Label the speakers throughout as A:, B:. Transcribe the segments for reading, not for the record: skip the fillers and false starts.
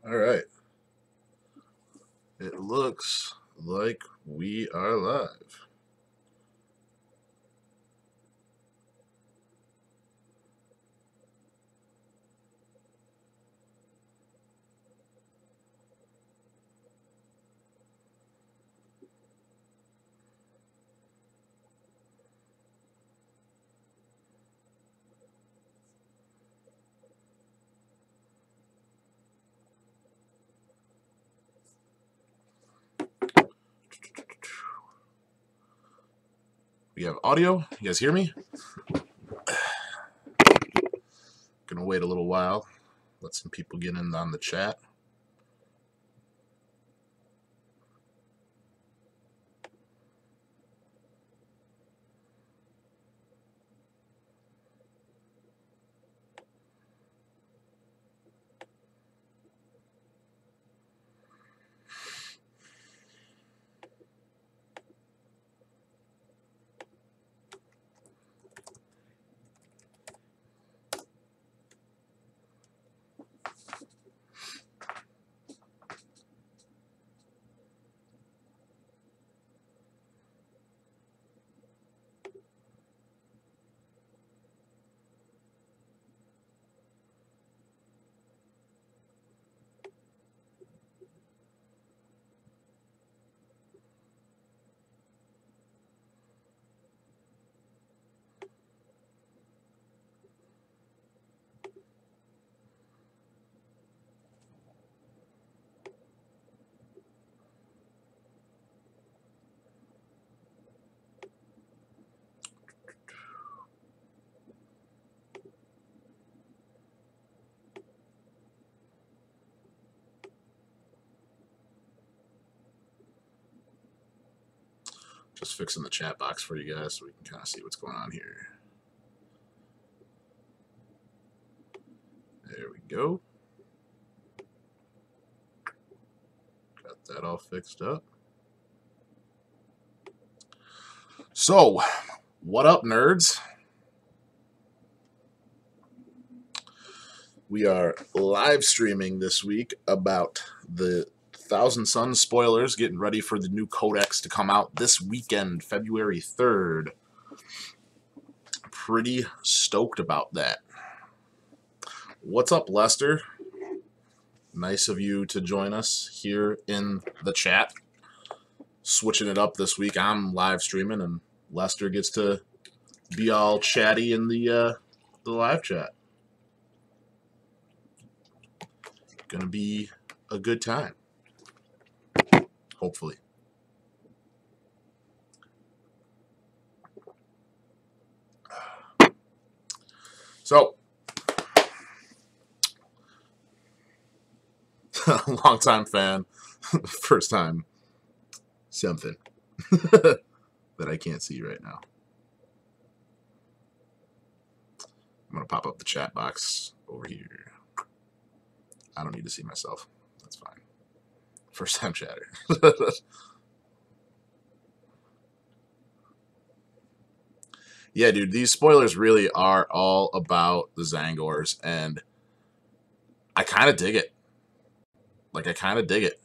A: All right. It looks like we are live. We have audio. You guys hear me? Gonna wait a little while. Let some people get in on the chat. Just fixing the chat box for you guys so we can kind of see what's going on here. There we go. Got that all fixed up. So, what up, nerds? We are live streaming this week about the Thousand Sons spoilers, getting ready for the new codex to come out this weekend, February 3rd. Pretty stoked about that. What's up, Lester? Nice of you to join us here in the chat. Switching it up this week. I'm live streaming, and Lester gets to be all chatty in the live chat. Gonna be a good time. Hopefully. So, long-time fan, first time something that I can't see right now. I'm going to pop up the chat box over here. I don't need to see myself. That's fine. First time chatter. Yeah, dude, these spoilers really are all about the Zangors, and I kind of dig it. Like, I kind of dig it.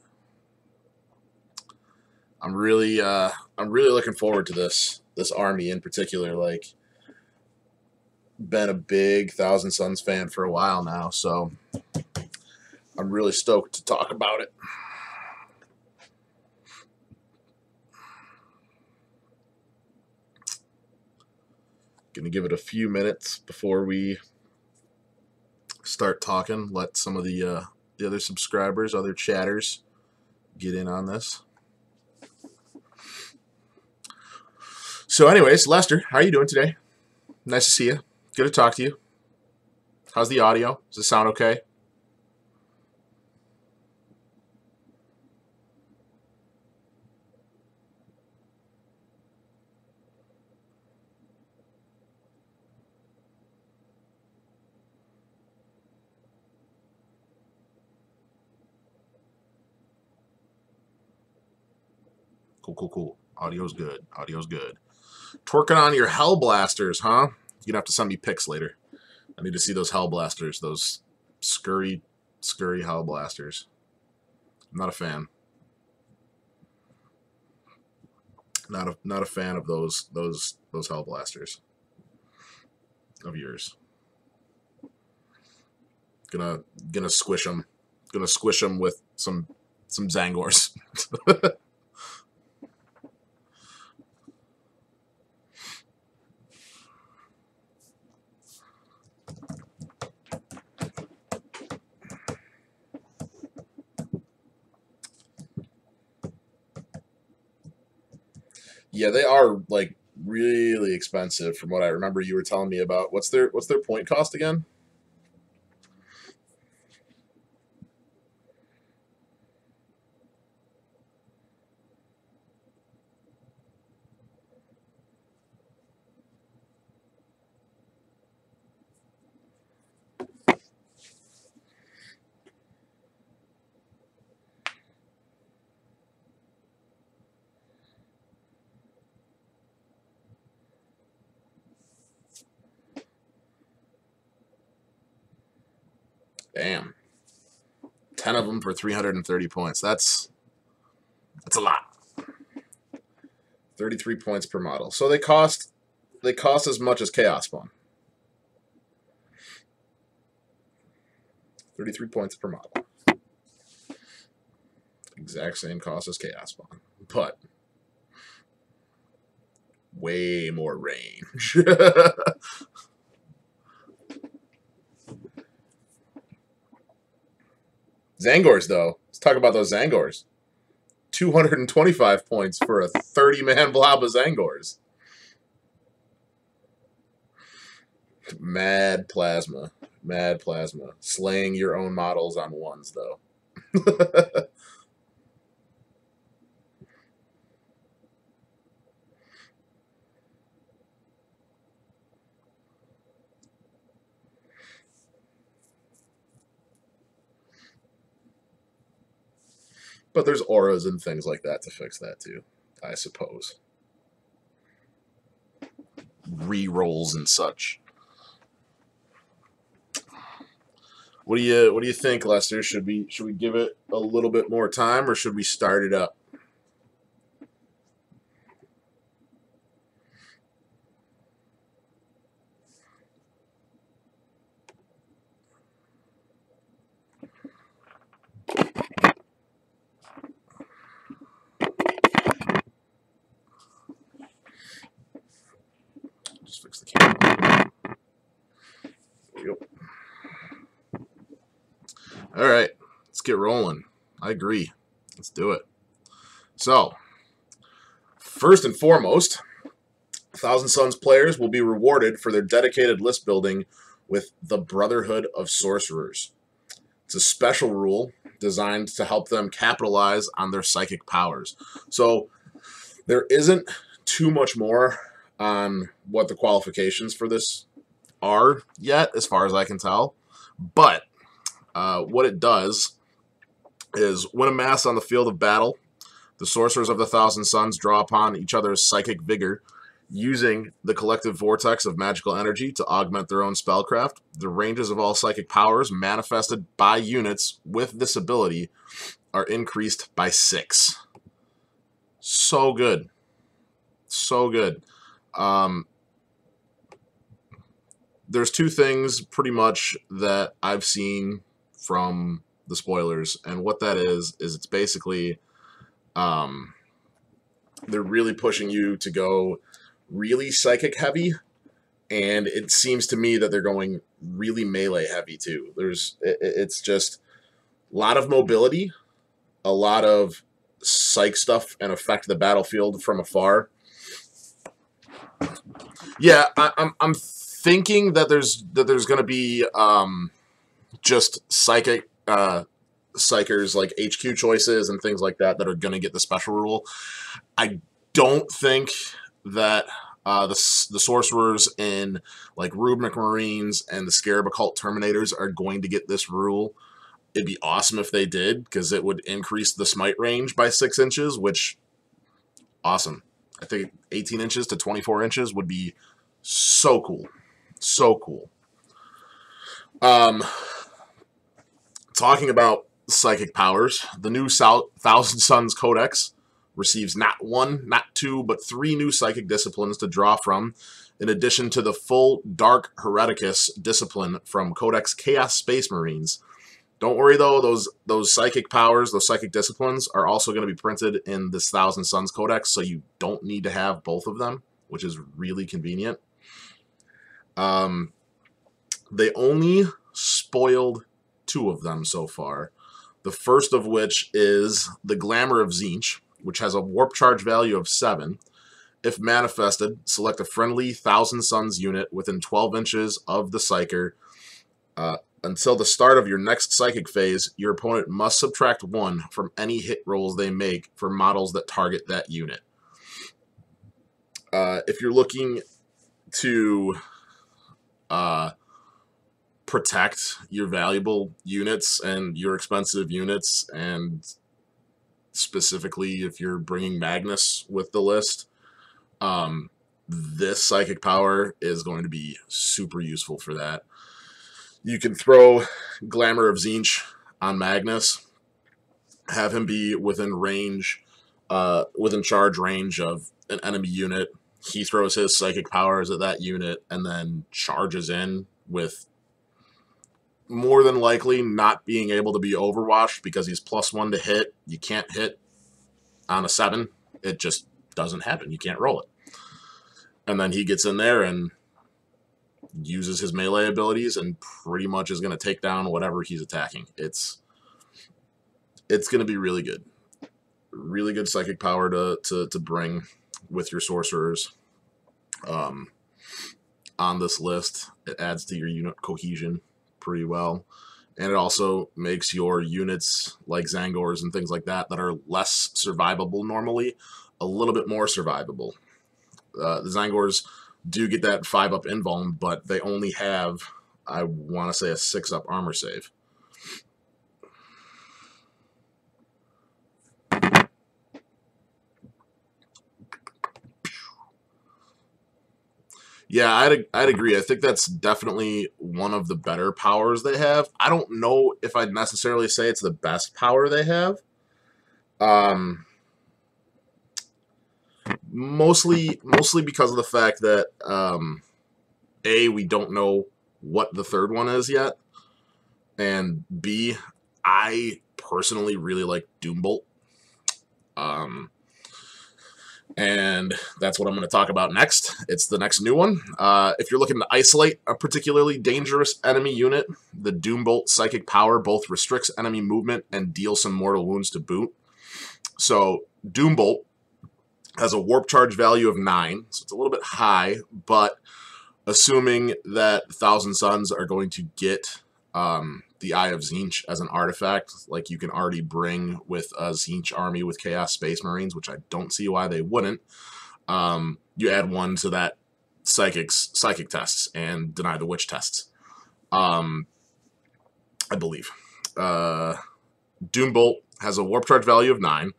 A: I'm really looking forward to this army in particular. Like, been a big Thousand Sons fan for a while now, so I'm really stoked to talk about it. Gonna give it a few minutes before we start talking. Let some of the other subscribers, other chatters, get in on this. So, anyways, Lester, how are you doing today? Nice to see you. Good to talk to you. How's the audio? Does it sound okay? Cool. Audio's good. Twerking on your Hell Blasters, huh? You're gonna have to send me pics later. I need to see those Hell Blasters, those scurry Scurry Hell Blasters. I'm not a fan. Not a fan of those Hell Blasters of yours. Gonna squish them. Gonna squish them with some Zangors. Yeah, they are like really expensive from what I remember you were telling me about. What's their point cost again? Damn. 10 of them for 330 points. That's a lot. 33 points per model. So they cost as much as Chaos Spawn. 33 points per model. Exact same cost as Chaos Spawn, but way more range. Zangors, though. Let's talk about those Zangors. 225 points for a 30-man blob of Zangors. Mad plasma. Mad plasma. Slaying your own models on ones, though. But there's auras and things like that to fix that too, I suppose. Re-rolls and such. What do you think, Lester? Should we give it a little bit more time, or should we start it up? Just fix the camera. There we go. All right, let's get rolling. I agree. Let's do it. So, first and foremost, Thousand Sons players will be rewarded for their dedicated list building with the Brotherhood of Sorcerers. It's a special rule designed to help them capitalize on their psychic powers. So there isn't too much more on what the qualifications for this are yet, as far as I can tell. But what it does is, when amassed on the field of battle, the sorcerers of the Thousand Sons draw upon each other's psychic vigor, using the collective vortex of magical energy to augment their own spellcraft. The ranges of all psychic powers manifested by units with this ability are increased by 6. So good. So good. There's two things pretty much that I've seen from the spoilers, and what that is it's basically they're really pushing you to go really psychic heavy, and it seems to me that they're going really melee heavy too. It's just a lot of mobility, a lot of psych stuff, and affect the battlefield from afar. Yeah, I'm thinking that there's going to be just psychic psychers like HQ choices and things like that are going to get the special rule. I don't think that the sorcerers in like Rubnik Marines and the Scarab Occult Terminators are going to get this rule. It'd be awesome if they did, because it would increase the smite range by 6 inches, which, awesome. I think 18 inches to 24 inches would be so cool. So cool. talking about psychic powers, the new Thousand Suns Codex receives not one, not two, but three new psychic disciplines to draw from, in addition to the full Dark Hereticus discipline from Codex Chaos Space Marines. Don't worry though, those psychic powers, those psychic disciplines are also going to be printed in this Thousand Suns Codex, so you don't need to have both of them, which is really convenient. They only spoiled two of them so far. The first of which is the Glamour of Tzeentch, which has a warp charge value of 7. If manifested, select a friendly Thousand Suns unit within 12 inches of the Psyker. Until the start of your next Psychic phase, your opponent must subtract 1 from any hit rolls they make for models that target that unit. If you're looking to protect your valuable units and your expensive units, and specifically if you're bringing Magnus with the list, this psychic power is going to be super useful for that. You can throw Glamour of Tzeentch on Magnus, have him be within range, within charge range of an enemy unit. He throws his psychic powers at that unit and then charges in with more than likely not being able to be overwatched because he's +1 to hit. You can't hit on a 7. It just doesn't happen. You can't roll it. And then he gets in there and uses his melee abilities and pretty much is going to take down whatever he's attacking. It's going to be really good. Really good psychic power to bring with your sorcerers on this list. It adds to your unit cohesion pretty well. And it also makes your units like Zangors and things like that that are less survivable normally a little bit more survivable. The Zangors do get that 5-up invuln, but they only have, I want to say, a 6-up armor save. Yeah, I'd agree. I think that's definitely one of the better powers they have. I don't know if I'd necessarily say it's the best power they have. Mostly because of the fact that A, we don't know what the third one is yet, and B, I personally really like Doombolt. And that's what I'm going to talk about next. It's the next new one. If you're looking to isolate a particularly dangerous enemy unit, the Doombolt Psychic Power both restricts enemy movement and deals some mortal wounds to boot. So Doombolt has a warp charge value of 9, so it's a little bit high, but assuming that Thousand Suns are going to get the Eye of Tzeentch as an artifact, like you can already bring with a Tzeentch army with Chaos Space Marines, which I don't see why they wouldn't. You add 1 to that psychic tests and deny the witch tests, I believe. Doombolt has a warp charge value of 9.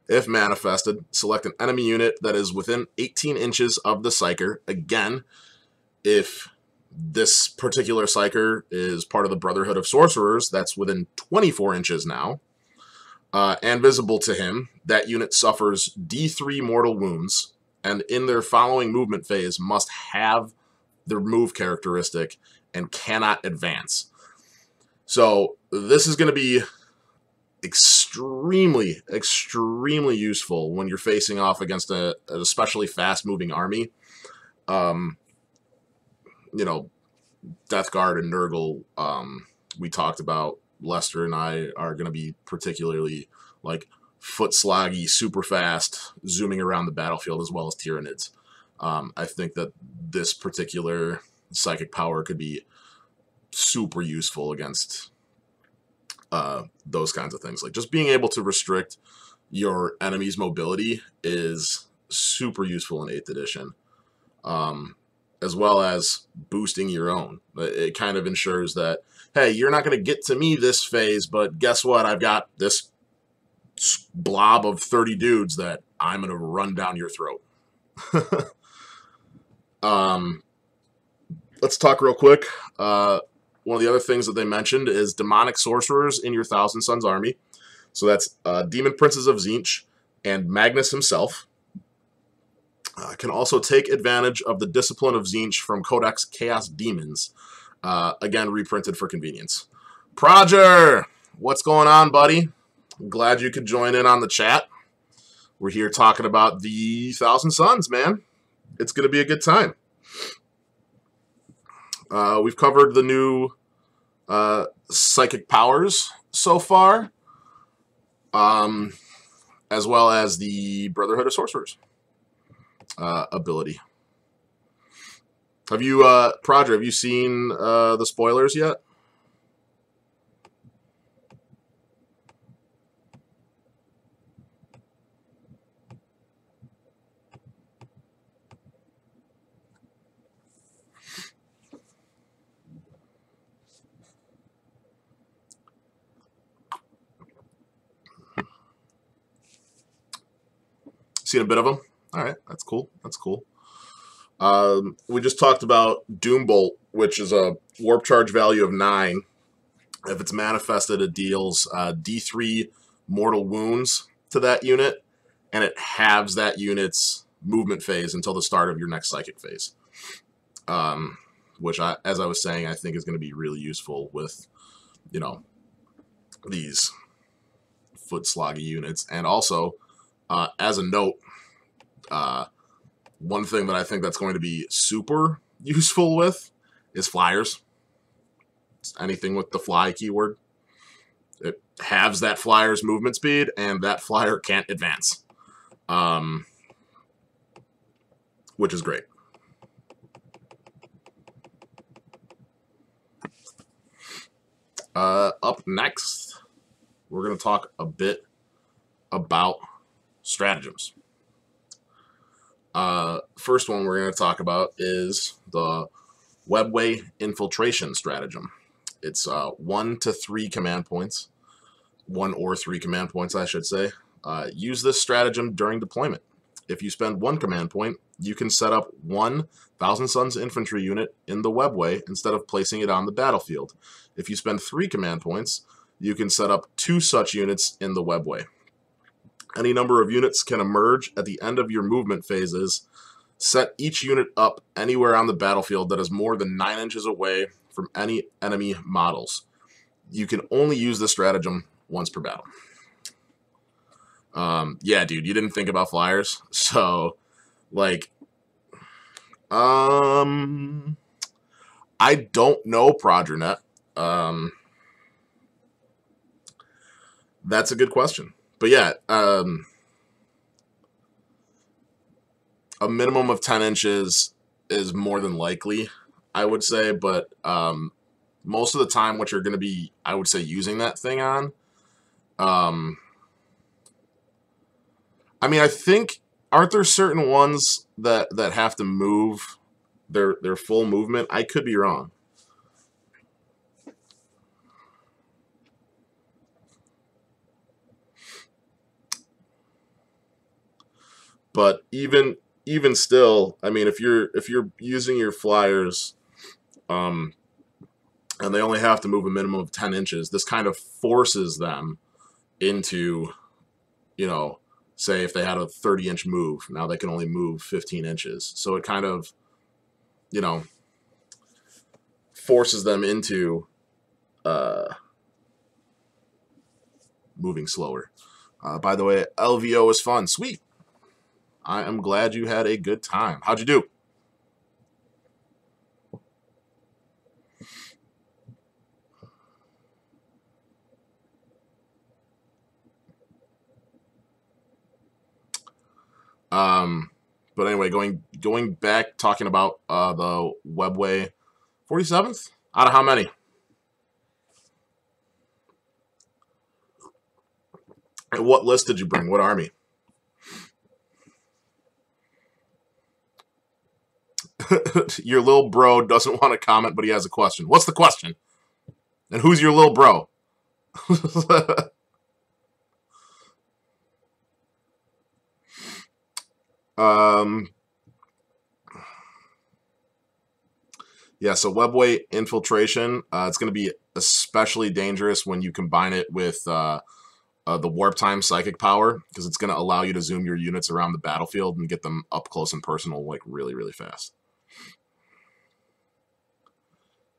A: If manifested, select an enemy unit that is within 18 inches of the Psyker. Again, if this particular Psyker is part of the Brotherhood of Sorcerers, that's within 24 inches now, and visible to him, that unit suffers D3 mortal wounds, and in their following movement phase must have their move characteristic and cannot advance. So this is going to be extremely useful when you're facing off against an especially fast-moving army. You know, Death Guard and Nurgle, we talked about. Lester and I are going to be particularly like foot sloggy, super fast, zooming around the battlefield, as well as Tyranids. I think that this particular psychic power could be super useful against those kinds of things. Like just being able to restrict your enemy's mobility is super useful in 8th edition. As well as boosting your own. It kind of ensures that, hey, you're not going to get to me this phase, but guess what? I've got this blob of 30 dudes that I'm going to run down your throat. Let's talk real quick one of the other things that they mentioned is demonic sorcerers in your Thousand Sons army. So that's Demon Princes of Tzeentch and Magnus himself. Can also take advantage of the Discipline of Tzeentch from Codex Chaos Demons. Again, reprinted for convenience. Proger, what's going on, buddy? I'm glad you could join in on the chat. We're here talking about the Thousand Sons, man. It's going to be a good time. We've covered the new psychic powers so far, as well as the Brotherhood of Sorcerers ability. Have you, Proger, have you seen the spoilers yet? Seen a bit of them? All right, that's cool. That's cool. We just talked about Doombolt, which is a warp charge value of 9. If it's manifested, it deals D3 mortal wounds to that unit, and it halves that unit's movement phase until the start of your next psychic phase. Which, as I was saying, I think is going to be really useful with, you know, these foot sloggy units. And also, as a note, one thing that I think that's going to be super useful with is flyers. Anything with the fly keyword. It halves that flyer's movement speed, and that flyer can't advance. Which is great. Up next, we're going to talk a bit about stratagems. First one we're going to talk about is the Webway Infiltration Stratagem. It's 1 to 3 command points. 1 or 3 command points, I should say. Use this stratagem during deployment. If you spend 1 command point, you can set up 1 Thousand Sons infantry unit in the webway instead of placing it on the battlefield. If you spend 3 command points, you can set up 2 such units in the webway. Any number of units can emerge at the end of your movement phases. Set each unit up anywhere on the battlefield that is more than 9 inches away from any enemy models. You can only use this stratagem once per battle. Yeah, dude, you didn't think about flyers? So, like, I don't know Progernet. That's a good question. But yeah, a minimum of 10 inches is more than likely, I would say. But most of the time, what you're going to be, I would say, using that thing on, I mean, I think, aren't there certain ones that have to move their full movement? I could be wrong. But even still, I mean, if you're using your flyers, and they only have to move a minimum of 10 inches, this kind of forces them into, you know, say if they had a 30-inch move, now they can only move 15 inches. So it kind of, you know, forces them into moving slower. By the way, LVO is fun. Sweet. I am glad you had a good time. How'd you do? But anyway, going back, talking about the Webway 47th? Out of how many? And what list did you bring? What army? Your little bro doesn't want to comment, but he has a question. What's the question? And who's your little bro? Yeah, so webway infiltration, it's going to be especially dangerous when you combine it with the warp time psychic power, because it's going to allow you to zoom your units around the battlefield and get them up close and personal like really, really fast.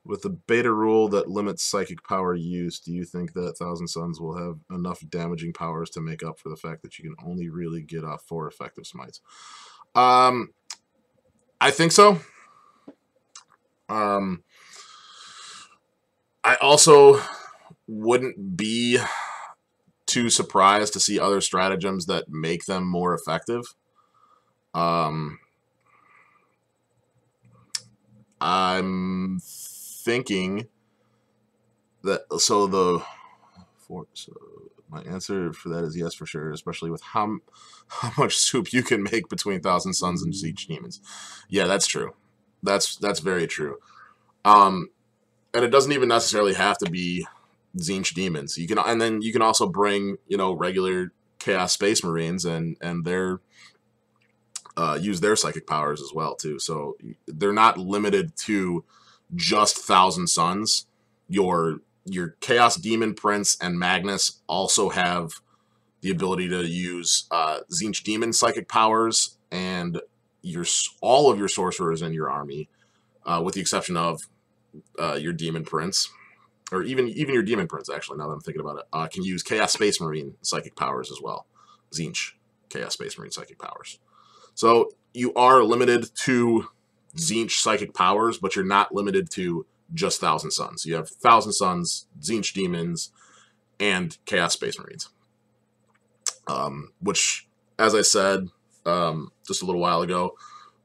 A: With the beta rule that limits psychic power use, do you think that Thousand Suns will have enough damaging powers to make up for the fact that you can only really get off 4 effective smites? I think so. I also wouldn't be too surprised to see other stratagems that make them more effective. I'm thinking that so my answer for that is yes, for sure, especially with how much soup you can make between Thousand Suns and Siege Demons. Yeah, that's true. That's very true. And it doesn't even necessarily have to be Tzeentch Demons. You can, and then you can also bring, you know, regular Chaos Space Marines and their use their psychic powers as well too. So they're not limited to just Thousand Suns. Your Chaos Demon Prince and Magnus also have the ability to use Tzeentch Demon psychic powers, and all of your sorcerers in your army, with the exception of your Demon Prince, or even your Demon Prince, actually, now that I'm thinking about it, can use Chaos Space Marine psychic powers as well. Tzeentch Chaos Space Marine psychic powers. So you are limited to Tzeentch psychic powers, but you're not limited to just Thousand Suns. You have Thousand Suns, Tzeentch Demons, and Chaos Space Marines. Which, as I said just a little while ago,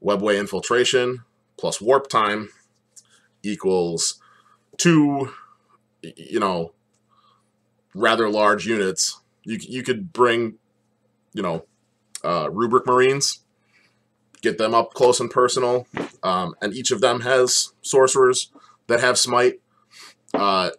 A: webway infiltration plus warp time equals 2, you know, rather large units. You could bring, you know, rubric Marines, get them up close and personal, and each of them has sorcerers that have smite. I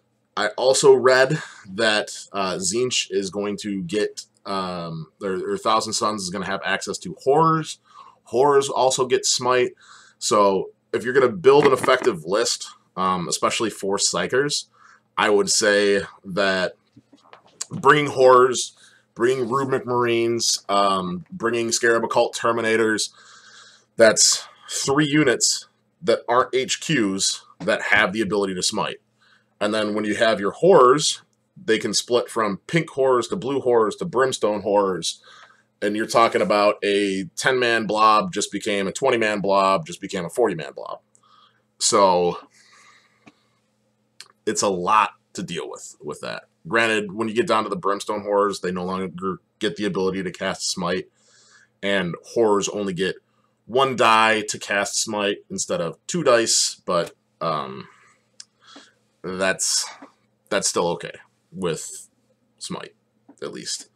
A: also read that Tzeentch is going to get, or Thousand Suns is going to have access to horrors. Horrors also get smite. So if you're going to build an effective list, especially for psychers, I would say that bringing horrors, bringing rubric Marines, bringing Scarab Occult Terminators, that's 3 units that aren't HQs that have the ability to smite. And then when you have your horrors, they can split from pink horrors to blue horrors to brimstone horrors. And you're talking about a 10-man blob just became a 20-man blob, just became a 40-man blob. So it's a lot to deal with that. Granted, when you get down to the brimstone horrors, they no longer get the ability to cast smite, and horrors only get 1 die to cast smite instead of 2 dice, but that's still okay with smite, at least.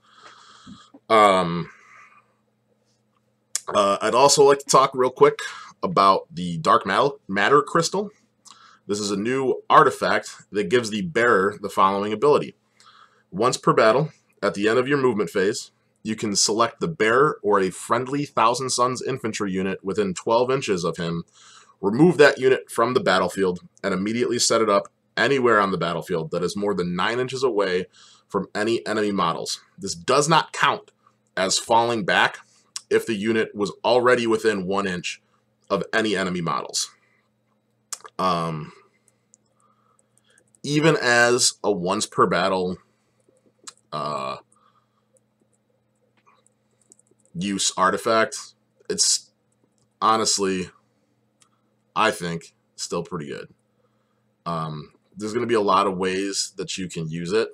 A: I'd also like to talk real quick about the Dark Matter Crystal. This is a new artifact that gives the bearer the following ability. Once per battle, at the end of your movement phase, you can select the bearer or a friendly Thousand Suns infantry unit within 12 inches of him, remove that unit from the battlefield, and immediately set it up anywhere on the battlefield that is more than 9 inches away from any enemy models. This does not count as falling back if the unit was already within 1 inch of any enemy models. Even as a once per battle use artifact, it's honestly, I think, still pretty good. There's going to be a lot of ways that you can use it.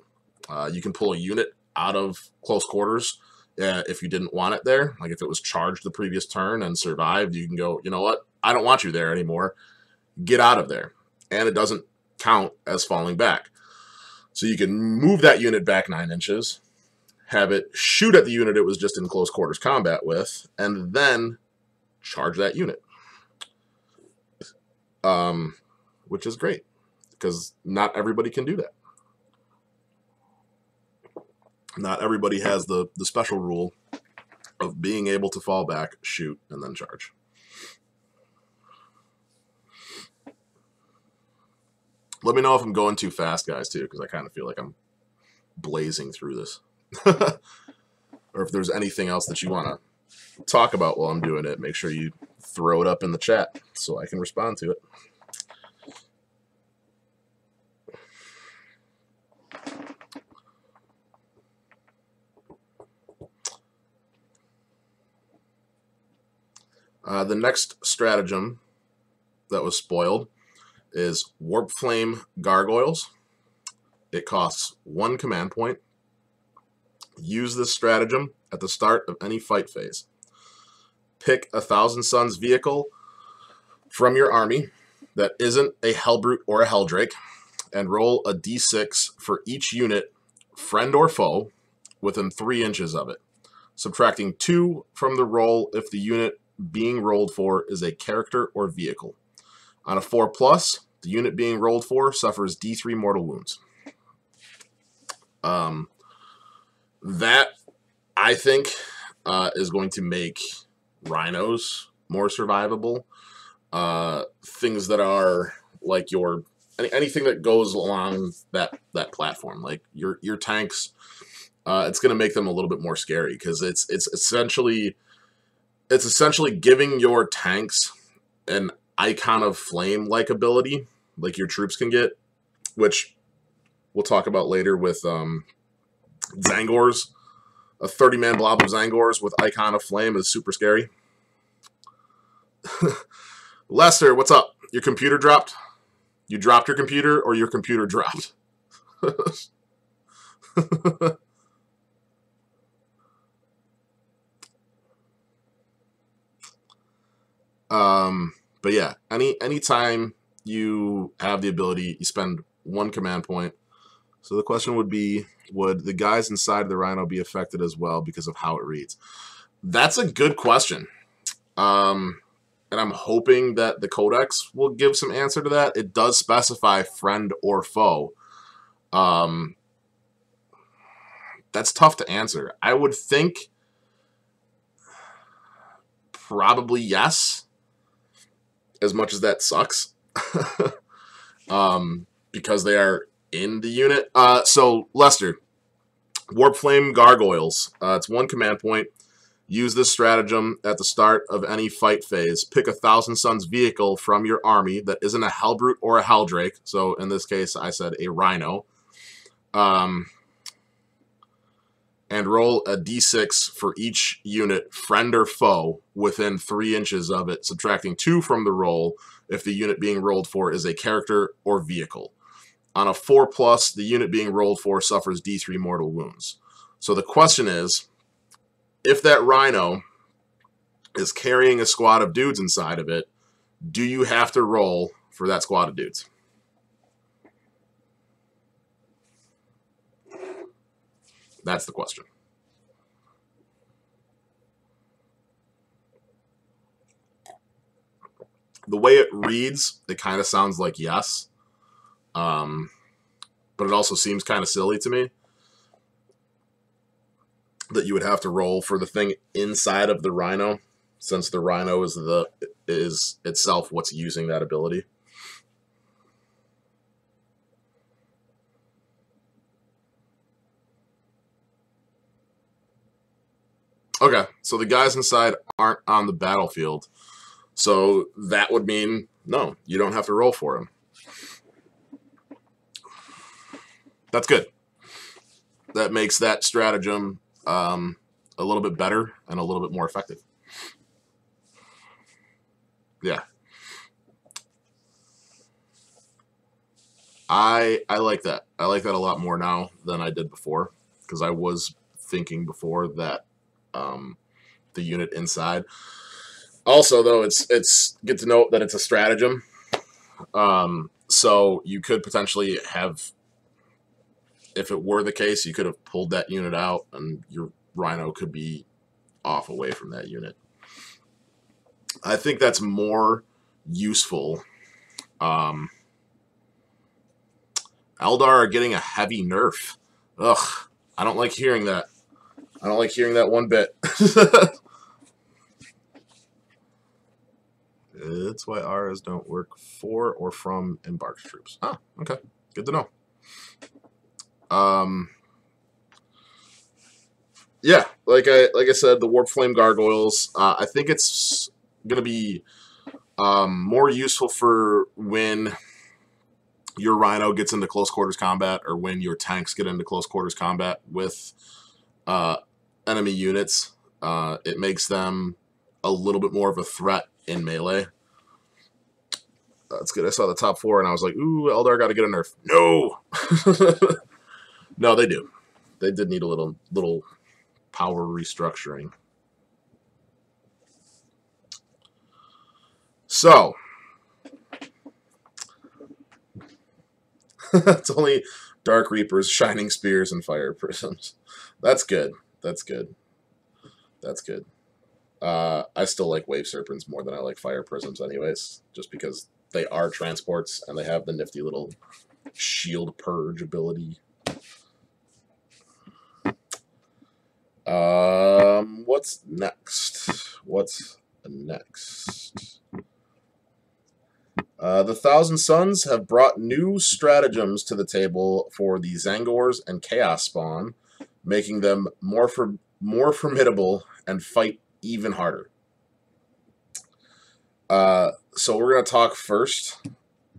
A: You can pull a unit out of close quarters if you didn't want it there. Like if it was charged the previous turn and survived, you can go, you know what, I don't want you there anymore. Get out of there. And it doesn't count as falling back. So you can move that unit back 9 inches, have it shoot at the unit it was just in close quarters combat with, and then charge that unit. Which is great, because not everybody can do that. Not everybody has the special rule of being able to fall back, shoot, and then charge. Let me know if I'm going too fast, guys, too, because I kind of feel like I'm blazing through this. Or if there's anything else that you want to talk about while I'm doing it, make sure you throw it up in the chat so I can respond to it. The next stratagem that was spoiled is Warp Flame Gargoyles. It costs 1 command point. Use this stratagem at the start of any fight phase. Pick a Thousand Suns vehicle from your army that isn't a Hellbrute or a Helldrake, and roll a d6 for each unit, friend or foe, within 3 inches of it, subtracting 2 from the roll if the unit being rolled for is a character or vehicle. On a 4+, the unit being rolled for suffers d3 mortal wounds. That, I think, is going to make rhinos more survivable. Things that are like anything that goes along that platform, like your tanks, it's going to make them a little bit more scary because it's essentially giving your tanks an Icon of Flame like ability, like your troops can get, which we'll talk about later with Zangors. A 30-man blob of Zangors with Icon of Flame is super scary. Lester, what's up? Your computer dropped? You dropped your computer or your computer dropped? But yeah, anytime you have the ability, you spend 1 command point. So the question would be, would the guys inside of the Rhino be affected as well because of how it reads? That's a good question. And I'm hoping that the codex will give some answer to that. It does specify friend or foe. That's tough to answer. I would think probably yes, as much as that sucks. Because they are in the unit. So, Lester, Warp Flame Gargoyles. It's 1 command point. Use this stratagem at the start of any fight phase. Pick a Thousand Suns vehicle from your army that isn't a Hellbrute or a Helldrake. So, in this case, I said a Rhino. And roll a d6 for each unit, friend or foe, within 3 inches of it, subtracting 2 from the roll if the unit being rolled for is a character or vehicle. On a 4+, the unit being rolled for suffers d3 mortal wounds. So the question is, if that Rhino is carrying a squad of dudes inside of it, do you have to roll for that squad of dudes? That's the question. The way it reads, it kind of sounds like yes. But it also seems kind of silly to me that you would have to roll for the thing inside of the Rhino, since the Rhino is itself what's using that ability. Okay, so the guys inside aren't on the battlefield. So that would mean, no, you don't have to roll for them. That's good. That makes that stratagem a little bit better and a little bit more effective. Yeah. I like that. I like that a lot more now than I did before, because I was thinking before that the unit inside. Also, though, it's good to note that it's a stratagem. So you could potentially have, if it were the case, you could have pulled that unit out and your Rhino could be off away from that unit. I think that's more useful. Eldar are getting a heavy nerf. Ugh, I don't like hearing that. I don't like hearing that one bit. It's why auras don't work for or from embarked troops. Ah, okay. Good to know. Yeah, like I said, the Warp Flame Gargoyles. I think it's gonna be more useful for when your Rhino gets into close quarters combat, or when your tanks get into close quarters combat with enemy units. It makes them a little bit more of a threat in melee. That's good. I saw the top 4 and I was like, ooh, Eldar got to get a nerf. No! No, they do. They did need a little power restructuring. So, it's only Dark Reapers, Shining Spears, and Fire Prisms. That's good. That's good. That's good. I still like Wave Serpents more than I like Fire Prisms anyways, just because they are transports and they have the nifty little shield purge ability. What's next? What's next? The Thousand Suns have brought new stratagems to the table for the Zangors and Chaos Spawn, making them more formidable and fight even harder. So we're going to talk first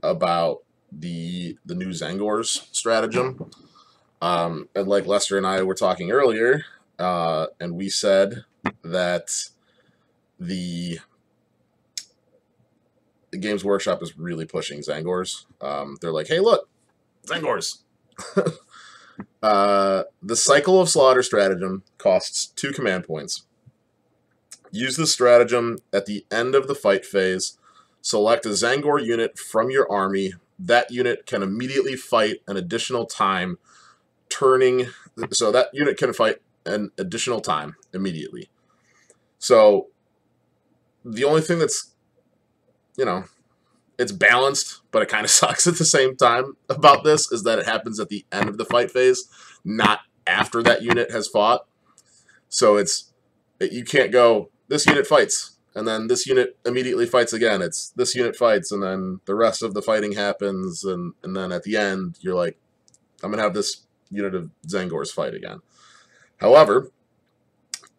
A: about the new Zangors stratagem. And like Lester and I were talking earlier, and we said that the Games Workshop is really pushing Zangors. They're like, hey, look, Zangors. The Cycle of Slaughter stratagem costs 2 command points. Use the stratagem at the end of the fight phase. Select a Zangor unit from your army. That unit can immediately fight an additional time, so that unit can fight an additional time immediately. So the only thing that's, it's balanced, but it kind of sucks at the same time about this, is that it happens at the end of the fight phase, not after that unit has fought. So you can't go, this unit fights, and then this unit immediately fights again. It's this unit fights, and then the rest of the fighting happens, and then at the end, you're like, I'm going to have this unit of Zangors fight again. However,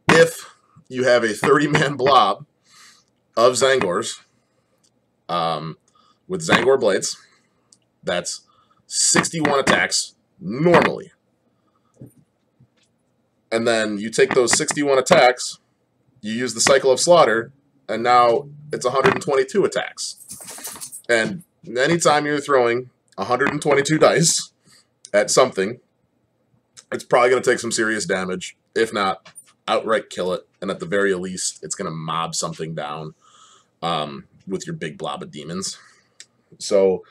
A: if you have a 30-man blob of Zangors with Zangor Blades, that's 61 attacks normally. And then you take those 61 attacks, you use the Cycle of Slaughter, and now it's 122 attacks. And anytime you're throwing 122 dice at something, it's probably going to take some serious damage, if not outright kill it. And at the very least, it's going to mob something down with your big blob of demons. So,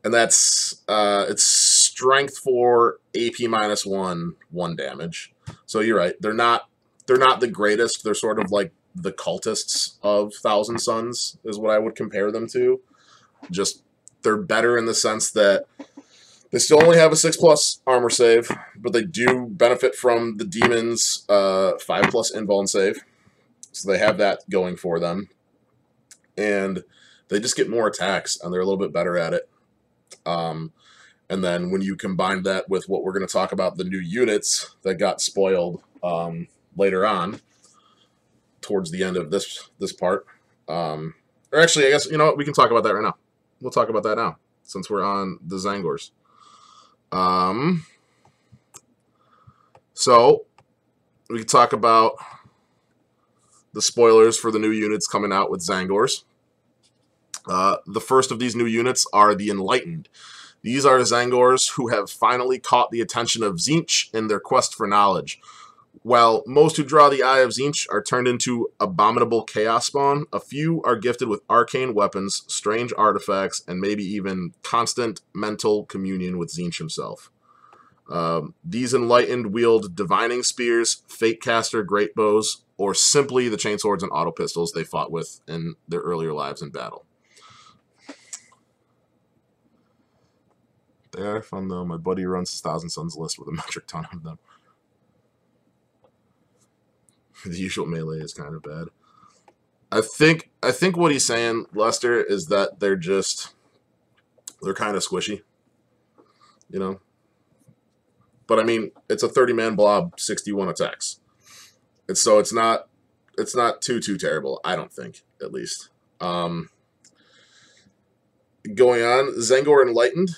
A: and that's it's strength 4, AP -1, 1 damage. So you're right. They're not the greatest. They're sort of like the cultists of Thousand Suns is what I would compare them to. Just they're better in the sense that they still only have a 6+ armor save, but they do benefit from the demons 5+ invuln save. So they have that going for them. And they just get more attacks, and they're a little bit better at it. And then when you combine that with what we're going to talk about, the new units that got spoiled later on, towards the end of this part. Or actually, I guess, you know what, we can talk about that right now. We'll talk about that now, since we're on the Zangors. So, we can talk about the spoilers for the new units coming out with Zangors. The first of these new units are the Enlightened. These are Zangors who have finally caught the attention of Tzeentch in their quest for knowledge. While most who draw the eye of Tzeentch are turned into abominable chaos spawn, a few are gifted with arcane weapons, strange artifacts, and maybe even constant mental communion with Tzeentch himself. These Enlightened wield divining spears, fatecaster great bows, or simply the chainswords and auto pistols they fought with in their earlier lives in battle. They are fun though. My buddy runs his Thousand Suns list with a metric ton of them. The usual melee is kind of bad. I think what he's saying, Lester, is that they're kind of squishy, you know. But I mean, it's a 30-man blob, 61 attacks. It's not too terrible, I don't think, at least. Going on, Zangor Enlightened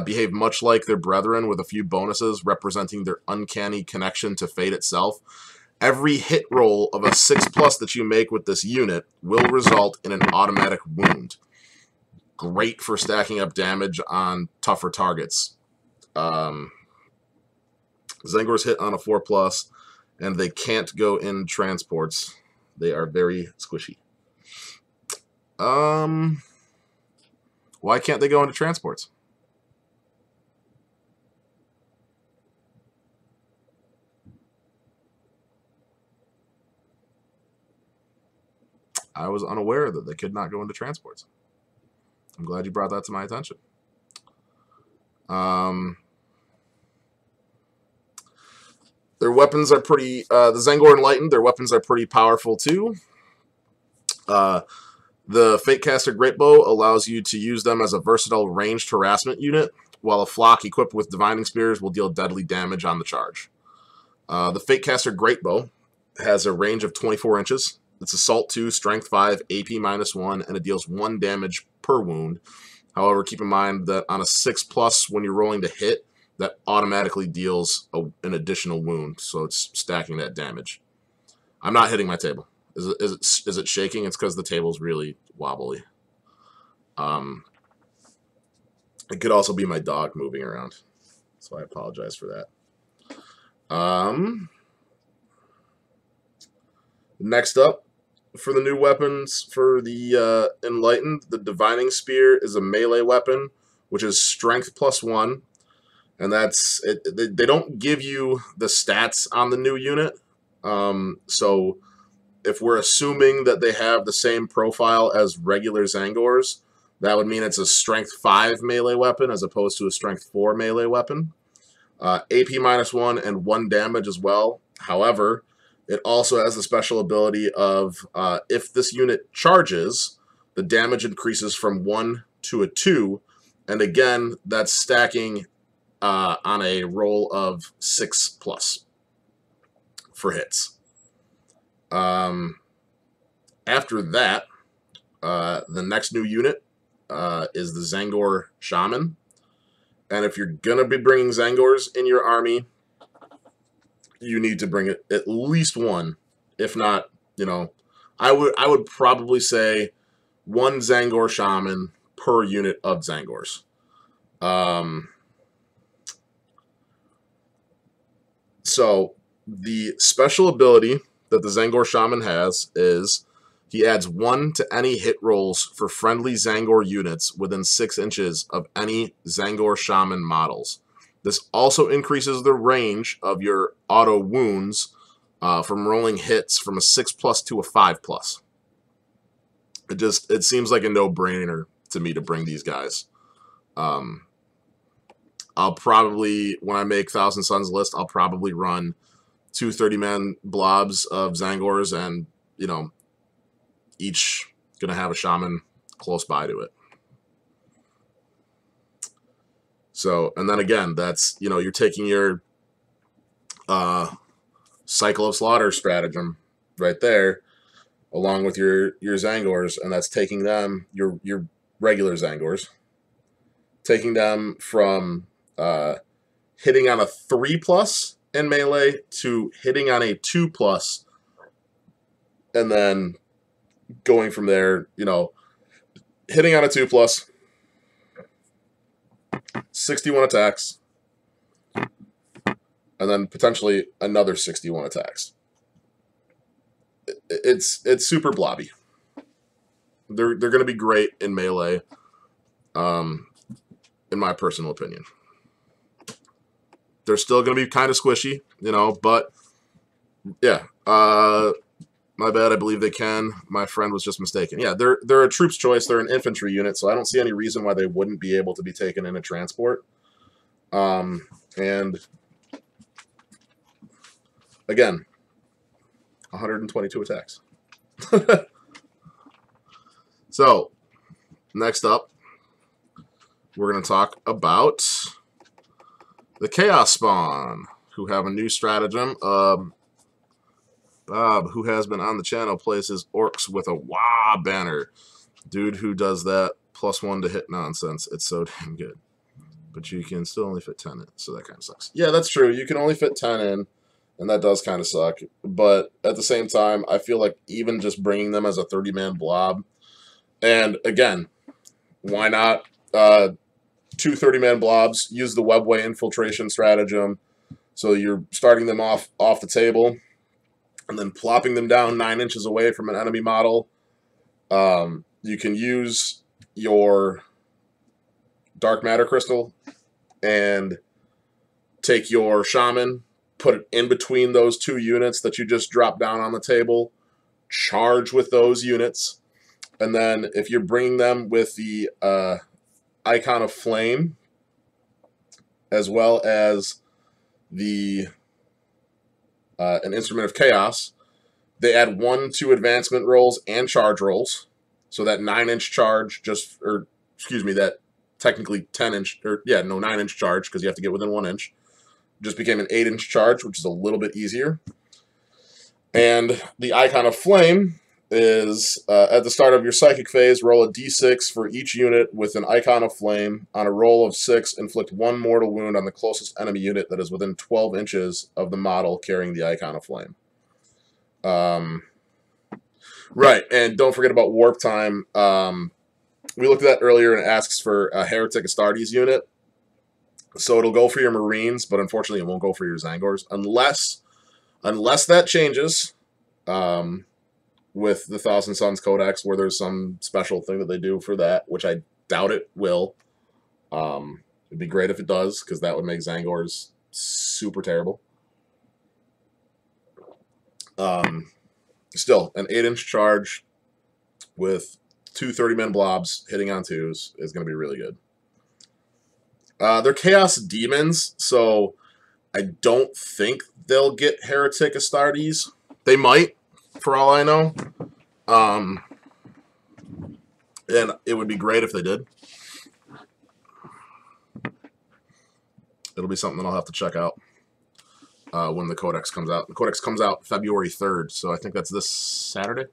A: behave much like their brethren with a few bonuses representing their uncanny connection to fate itself. Every hit roll of a 6+ that you make with this unit will result in an automatic wound. Great for stacking up damage on tougher targets. Zangors hit on a 4+, and they can't go in transports. They are very squishy. Why can't they go into transports? I was unaware that they could not go into transports. I'm glad you brought that to my attention. Their weapons are pretty... the Zangor Enlightened, their weapons are pretty powerful too. The Fatecaster Greatbow allows you to use them as a versatile ranged harassment unit, while a flock equipped with Divining Spears will deal deadly damage on the charge. The Fatecaster Greatbow has a range of 24 inches. It's Assault 2, Strength 5, AP -1, and it deals 1 damage per wound. However, keep in mind that on a 6+, when you're rolling to hit, that automatically deals an additional wound, so it's stacking that damage. I'm not hitting my table. Is it shaking? It's because the table's really wobbly. It could also be my dog moving around, so I apologize for that. Next up, for the new weapons for the Enlightened, the Divining Spear is a melee weapon, which is Strength +1, and that's it. They don't give you the stats on the new unit, so if we're assuming that they have the same profile as regular Zangors, that would mean it's a Strength 5 melee weapon as opposed to a Strength 4 melee weapon. AP -1 and 1 damage as well. However, it also has the special ability of if this unit charges, the damage increases from 1 to a 2, and again, that's stacking on a roll of 6+ for hits. After that, the next new unit is the Zangor Shaman. And if you're going to be bringing Zangors in your army, you need to bring it at least one. If not, you know, I would probably say 1 Zangor Shaman per unit of Zangors. So the special ability that the Zangor Shaman has is he adds 1 to any hit rolls for friendly Zangor units within 6 inches of any Zangor Shaman models. This also increases the range of your auto wounds from rolling hits from a 6+ to a 5+. It seems like a no-brainer to me to bring these guys. I'll probably, when I make Thousand Suns list, I'll probably run 2 30-man blobs of Zangors, and, you know, each going to have a shaman close by to it. So, and then again, that's, you know, you're taking your Cycle of Slaughter stratagem right there, along with your Zangors, and that's taking them, your regular Zangors, taking them from hitting on a 3+ in melee to hitting on a 2+, and then going from there, you know, hitting on a 2+, 61 attacks, and then potentially another 61 attacks. It's super blobby. They're going to be great in melee, in my personal opinion. They're still going to be kind of squishy, you know, but yeah. My bad, I believe they can. My friend was just mistaken. Yeah, they're a troop's choice. They're an infantry unit, so I don't see any reason why they wouldn't be able to be taken in a transport. And again, 122 attacks. So, next up, we're going to talk about the Chaos Spawn, who have a new stratagem. Bob, who has been on the channel, plays his orcs with a wah banner. Dude who does that +1 to hit nonsense. It's so damn good. But you can still only fit 10 in, so that kind of sucks. Yeah, that's true. You can only fit 10 in, and that does kind of suck. But at the same time, I feel like even just bringing them as a 30-man blob, and again, why not 2 30-man blobs, use the webway infiltration stratagem, so you're starting them off the table, and then plopping them down 9 inches away from an enemy model. You can use your dark matter crystal and take your shaman, put it in between those 2 units that you just dropped down on the table, charge with those units, and then if you're bringing them with the icon of flame, as well as the an instrument of chaos, they add 1 to advancement rolls and charge rolls. So that 9-inch charge that technically 10-inch, 9-inch charge, because you have to get within 1 inch, just became an 8-inch charge, which is a little bit easier. And the icon of flame is, at the start of your psychic phase, roll a d6 for each unit with an icon of flame. On a roll of 6, inflict 1 mortal wound on the closest enemy unit that is within 12 inches of the model carrying the icon of flame. Right, and don't forget about warp time. We looked at that earlier, and it asks for a Heretic Astartes unit. So it'll go for your Marines, but unfortunately it won't go for your Zangors. Unless that changes with the Thousand Suns Codex, where there's some special thing that they do for that, which I doubt it will. It'd be great if it does, because that would make Zangors super terrible. Still, an 8-inch charge with 2 30-man blobs hitting on 2s is going to be really good. They're Chaos Demons, so I don't think they'll get Heretic Astartes. They might, for all I know. And it would be great if they did. It'll be something that I'll have to check out when the Codex comes out. The Codex comes out February 3rd, so I think that's this Saturday.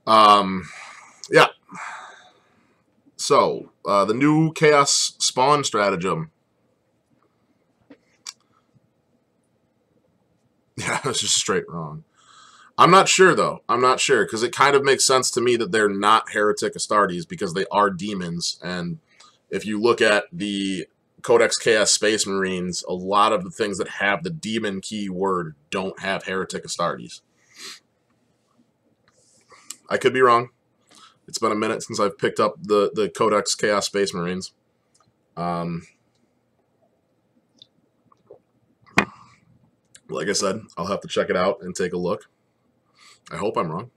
A: Yeah. So, the new Chaos Spawn stratagem. Yeah, it's just straight wrong. I'm not sure, though. I'm not sure, because it kind of makes sense to me that they're not Heretic Astartes, because they are demons, and if you look at the Codex Chaos Space Marines, a lot of the things that have the demon keyword don't have Heretic Astartes. I could be wrong. It's been a minute since I've picked up the Codex Chaos Space Marines. Like I said, I'll have to check it out and take a look. I hope I'm wrong.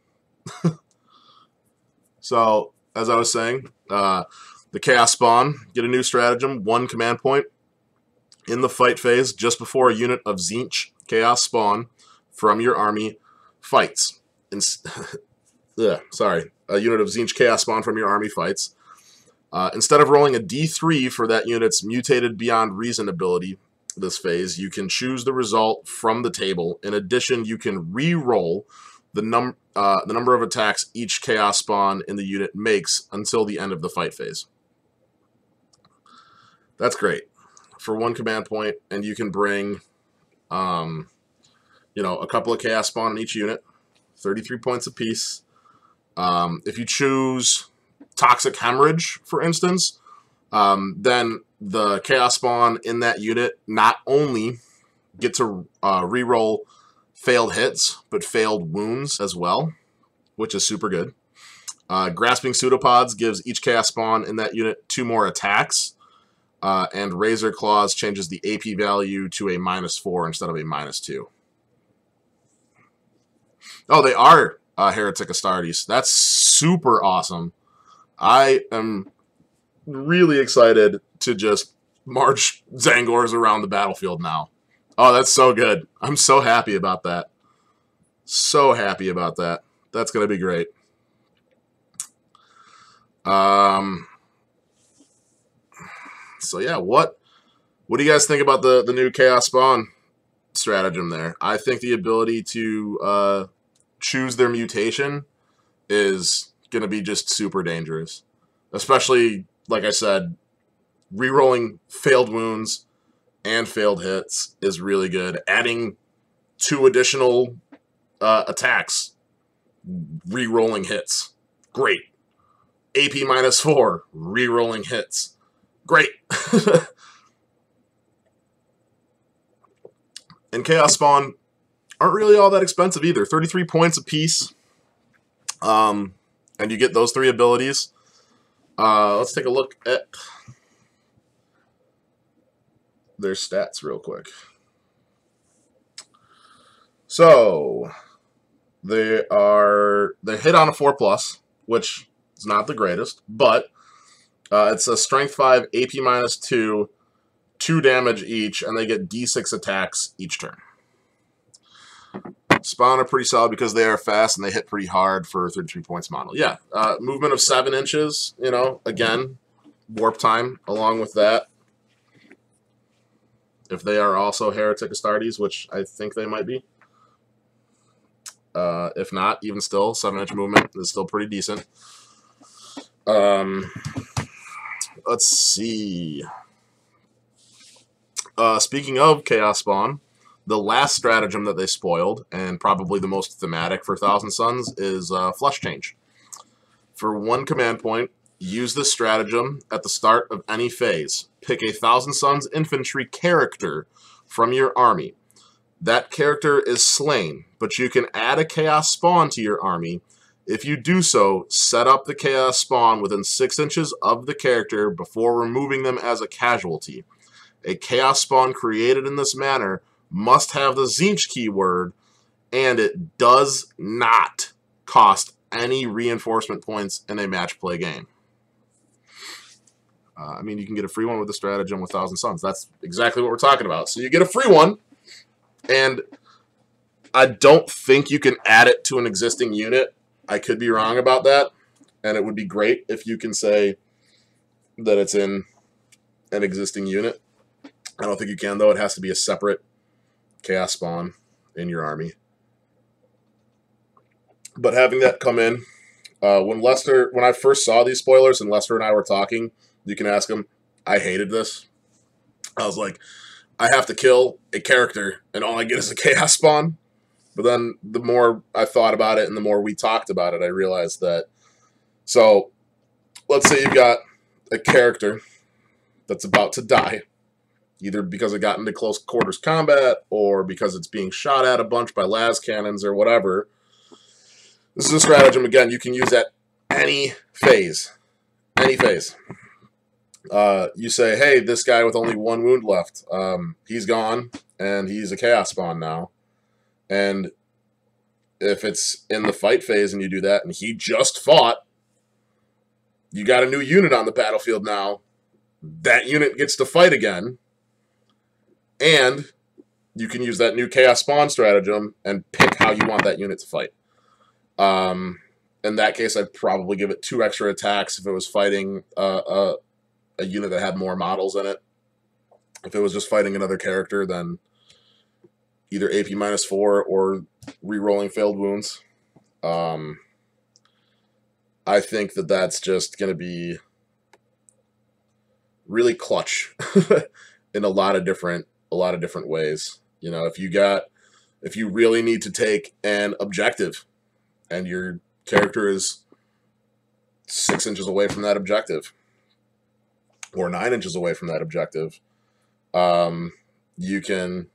A: So, as I was saying, the Chaos Spawn, get a new stratagem, 1 command point. In the fight phase, just before a unit of Tzeentch Chaos Spawn from your army fights. A unit of Tzeentch Chaos Spawn from your army fights. Instead of rolling a d3 for that unit's mutated beyond reason ability this phase, you can choose the result from the table. In addition, you can re-roll the number of attacks each Chaos Spawn in the unit makes until the end of the fight phase. That's great for 1 command point, and you can bring, a couple of Chaos Spawn in each unit, 33 points apiece. If you choose Toxic Hemorrhage, for instance, then the Chaos Spawn in that unit not only get to reroll failed hits, but failed wounds as well, which is super good. Grasping Pseudopods gives each Chaos Spawn in that unit 2 more attacks, and Razor Claws changes the AP value to a -4 instead of a -2. Oh, they are Heretic Astartes. That's super awesome. I am really excited to just march Zangors around the battlefield now. Oh, that's so good. I'm so happy about that. So happy about that. That's going to be great. So yeah, what do you guys think about the new Chaos Spawn stratagem there? I think the ability to choose their mutation is going to be just super dangerous. Especially, like I said, rerolling failed wounds and failed hits is really good. Adding 2 additional attacks, rerolling hits, great. AP -4, rerolling hits, great. And Chaos Spawn aren't really all that expensive either. 33 points a piece. And you get those 3 abilities. Let's take a look at their stats real quick. So they hit on a 4+, which is not the greatest, but it's a strength 5, AP -2, 2 damage each, and they get D6 attacks each turn. Spawn are pretty solid because they are fast and they hit pretty hard for 33 points model. Yeah, movement of 7 inches, you know, again, warp time along with that. If they are also Heretic Astartes, which I think they might be. If not, even still, 7-inch movement is still pretty decent. Let's see. Speaking of Chaos Spawn, the last stratagem that they spoiled, and probably the most thematic for Thousand Suns, is Flush Change. For 1 command point, use this stratagem at the start of any phase. Pick a Thousand Suns infantry character from your army. That character is slain, but you can add a Chaos Spawn to your army. If you do so, set up the Chaos Spawn within 6 inches of the character before removing them as a casualty. A Chaos Spawn created in this manner must have the Tzeentch keyword, and it does not cost any reinforcement points in a match play game. I mean, you can get a free one with the stratagem with Thousand Suns. That's exactly what we're talking about. So you get a free one, and I don't think you can add it to an existing unit. I could be wrong about that, and it would be great if you can say that it's in an existing unit. I don't think you can, though. It has to be a separate Chaos Spawn in your army. But having that come in, when I first saw these spoilers and Lester and I were talking, you can ask him, I hated this. I was like, I have to kill a character and all I get is a Chaos Spawn. But then the more I thought about it and the more we talked about it, I realized that, so let's say you've got a character that's about to die, either because it got into close quarters combat or because it's being shot at a bunch by las cannons or whatever. This is a stratagem, again, you can use at any phase. Any phase. You say, hey, this guy with only 1 wound left, he's gone, and he's a Chaos Spawn now. And if it's in the fight phase and you do that, and he just fought, you got a new unit on the battlefield now. That unit gets to fight again, and you can use that new Chaos Spawn stratagem and pick how you want that unit to fight. In that case, I'd probably give it 2 extra attacks if it was fighting a unit that had more models in it. If it was just fighting another character, then either AP -4 or re-rolling failed wounds. I think that that's just going to be really clutch in a lot of different ways. You know, if you really need to take an objective and your character is 6 inches away from that objective or 9 inches away from that objective, you can,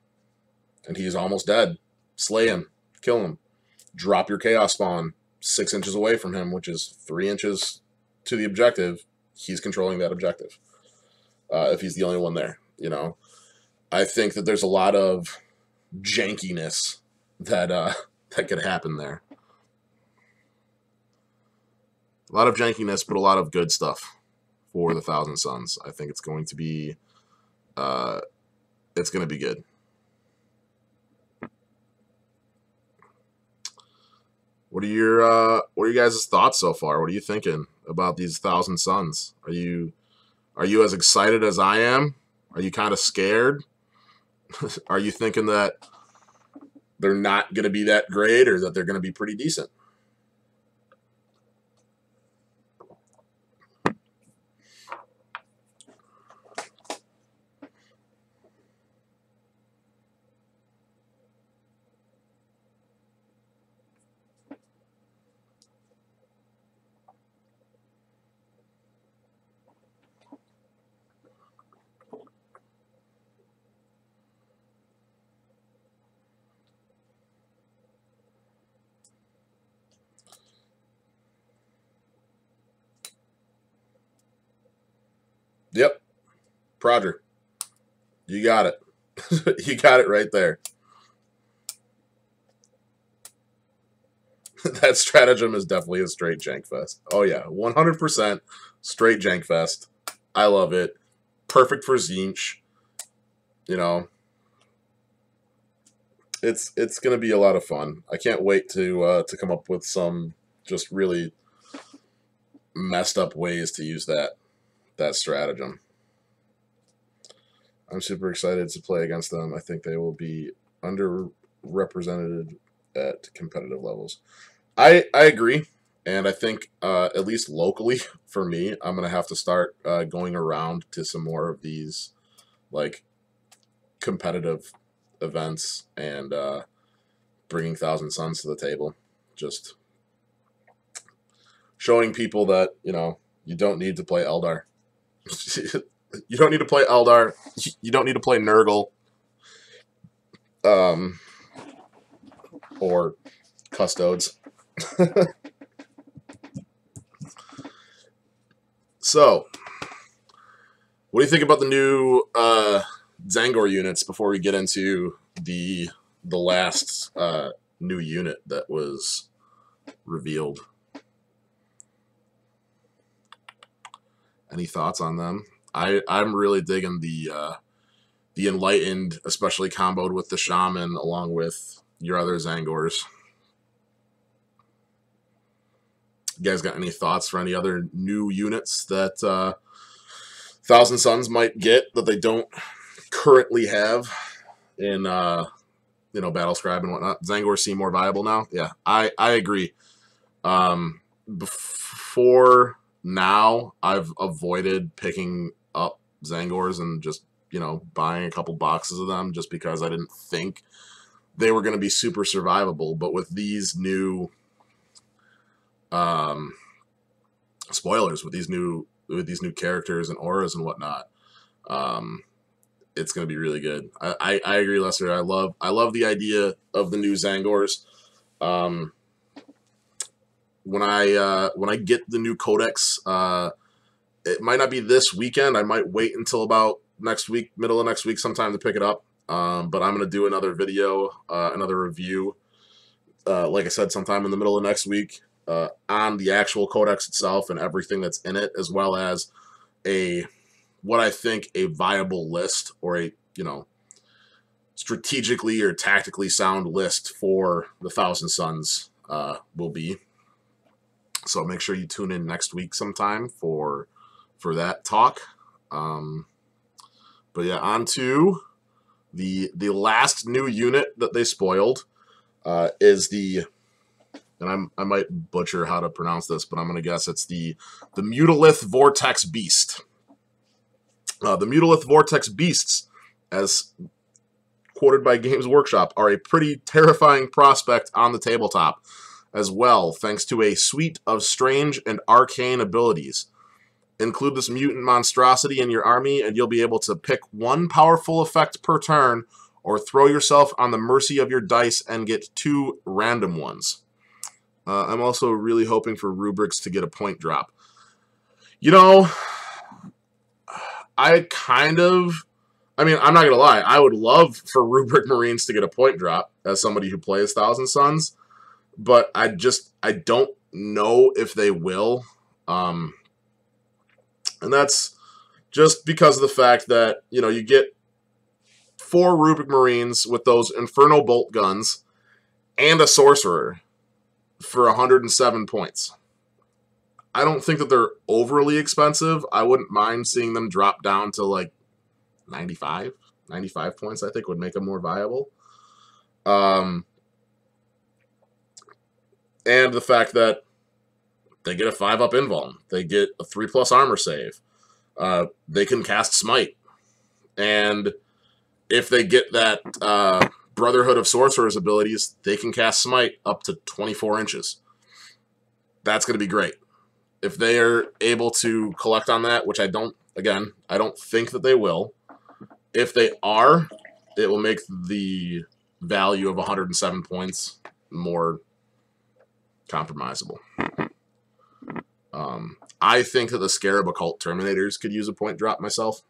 A: and he's almost dead, slay him, kill him, drop your Chaos Spawn 6 inches away from him, which is 3 inches to the objective. He's controlling that objective. If he's the only one there, you know. I think that there's a lot of jankiness that that could happen there. A lot of jankiness, but a lot of good stuff for the Thousand Suns. I think it's going to be good. What are you guys' thoughts so far? What are you thinking about these Thousand Suns? Are you as excited as I am? Are you kind of scared? Are you thinking that they're not going to be that great or that they're going to be pretty decent? Yep. Roger. You got it. You got it right there. That stratagem is definitely a straight jank fest. Oh yeah, 100% straight jank fest. I love it. Perfect for Zinch. You know, it's gonna be a lot of fun. I can't wait to come up with some just really messed up ways to use that stratagem. I'm super excited to play against them. I think they will be underrepresented at competitive levels. I agree, and I think at least locally for me, I'm gonna have to start going around to some more of these like competitive events and bringing Thousand Suns to the table. Just showing people that you don't need to play Eldar. You don't need to play Eldar. You don't need to play Nurgle. Or Custodes. So, what do you think about the new Zangor units before we get into the last new unit that was revealed? Any thoughts on them? I'm really digging the Enlightened, especially comboed with the Shaman along with your other Zangors. You guys got any thoughts for any other new units that Thousand Suns might get that they don't currently have in Battlescribe and whatnot? Zangors seem more viable now. Yeah, I agree. Before now, I've avoided picking up Zangors and just buying a couple boxes of them just because I didn't think they were going to be super survivable. But with these new spoilers, with these new characters and auras and whatnot, it's going to be really good. I agree, Lester. I love the idea of the new Zangors. When I get the new codex, it might not be this weekend. I might wait until about next week, middle of next week, sometime to pick it up. But I'm going to do another video, another review, like I said, sometime in the middle of next week on the actual codex itself and everything that's in it, as well as what I think a viable list or a strategically or tactically sound list for the Thousand Suns will be. So make sure you tune in next week sometime for that talk. But yeah, on to the last new unit that they spoiled is the, and I might butcher how to pronounce this, but I'm going to guess it's the Mutalith Vortex Beast. The Mutalith Vortex Beasts, as quoted by Games Workshop, are a pretty terrifying prospect on the tabletop as well, thanks to a suite of strange and arcane abilities. Include this mutant monstrosity in your army, and you'll be able to pick one powerful effect per turn, or throw yourself on the mercy of your dice and get 2 random ones. I'm also really hoping for rubrics to get a point drop. I'm not going to lie, I would love for rubric Marines to get a point drop as somebody who plays Thousand Suns, but I don't know if they will. And that's just because of the fact that, you get 4 rubric Marines with those Inferno Bolt guns and a Sorcerer for 107 points. I don't think that they're overly expensive. I wouldn't mind seeing them drop down to like 95 points, I think would make them more viable. And the fact that they get a 5-up invuln. They get a 3+ armor save. They can cast Smite. And if they get that Brotherhood of Sorcerers abilities, they can cast Smite up to 24 inches. That's going to be great. If they are able to collect on that, which I don't think that they will. If they are, it will make the value of 107 points more compromisable. I think that the Scarab Occult Terminators could use a point drop myself.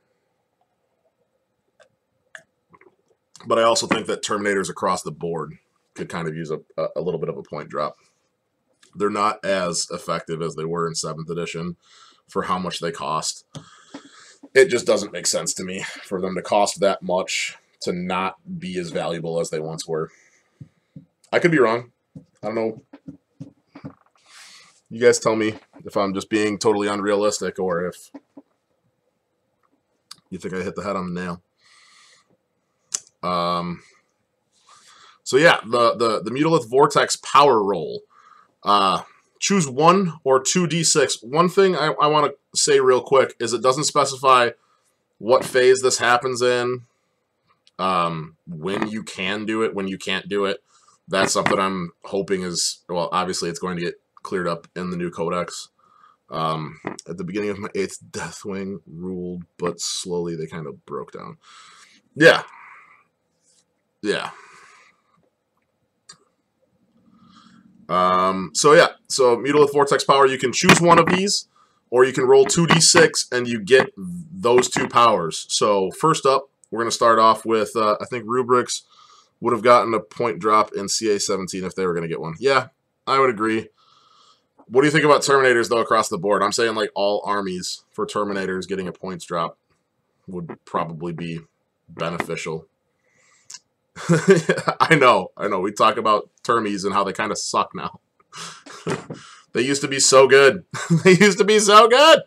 A: But I also think that Terminators across the board could kind of use a little bit of a point drop. They're not as effective as they were in 7th edition for how much they cost. It just doesn't make sense to me for them to cost that much to not be as valuable as they once were. I could be wrong. I don't know. You guys tell me if I'm just being totally unrealistic or if you think I hit the head on the nail. So yeah, the Mutalith Vortex power roll. Choose 1 or 2d6. One thing I want to say real quick is it doesn't specify what phase this happens in, when you can do it, when you can't do it. That's something I'm hoping is, well, obviously it's going to get cleared up in the new codex. At the beginning of my 8th Deathwing ruled, but slowly they kind of broke down. Yeah. Yeah. So Mutalith Vortex Power, you can choose one of these, or you can roll 2d6 and you get those 2 powers. So first up, we're going to start off with, I think Rubrics would have gotten a point drop in CA17 if they were going to get one. Yeah, I would agree. What do you think about Terminators, though, across the board? I'm saying like all armies for Terminators getting a points drop would probably be beneficial. I know. We talk about Termies and how they kind of suck now. They used to be so good. They used to be so good.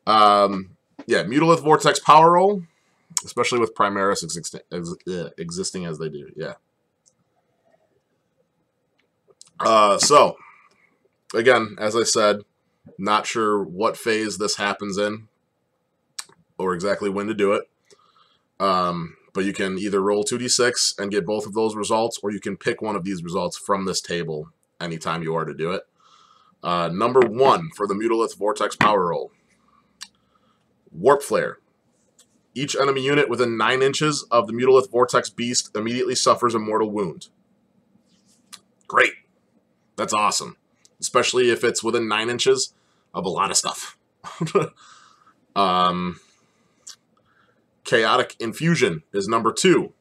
A: Yeah, Mutalith Vortex Power Roll, especially with Primaris existing as they do. Yeah. So, again, as I said, not sure what phase this happens in or exactly when to do it. But you can either roll 2d6 and get both of those results, or you can pick one of these results from this table anytime you are to do it. Number 1 for the Mutalith Vortex Power Roll. Warp Flare. Each enemy unit within 9 inches of the Mutalith Vortex Beast immediately suffers a mortal wound. Great. That's awesome. Especially if it's within 9 inches of a lot of stuff. Chaotic Infusion is number 2.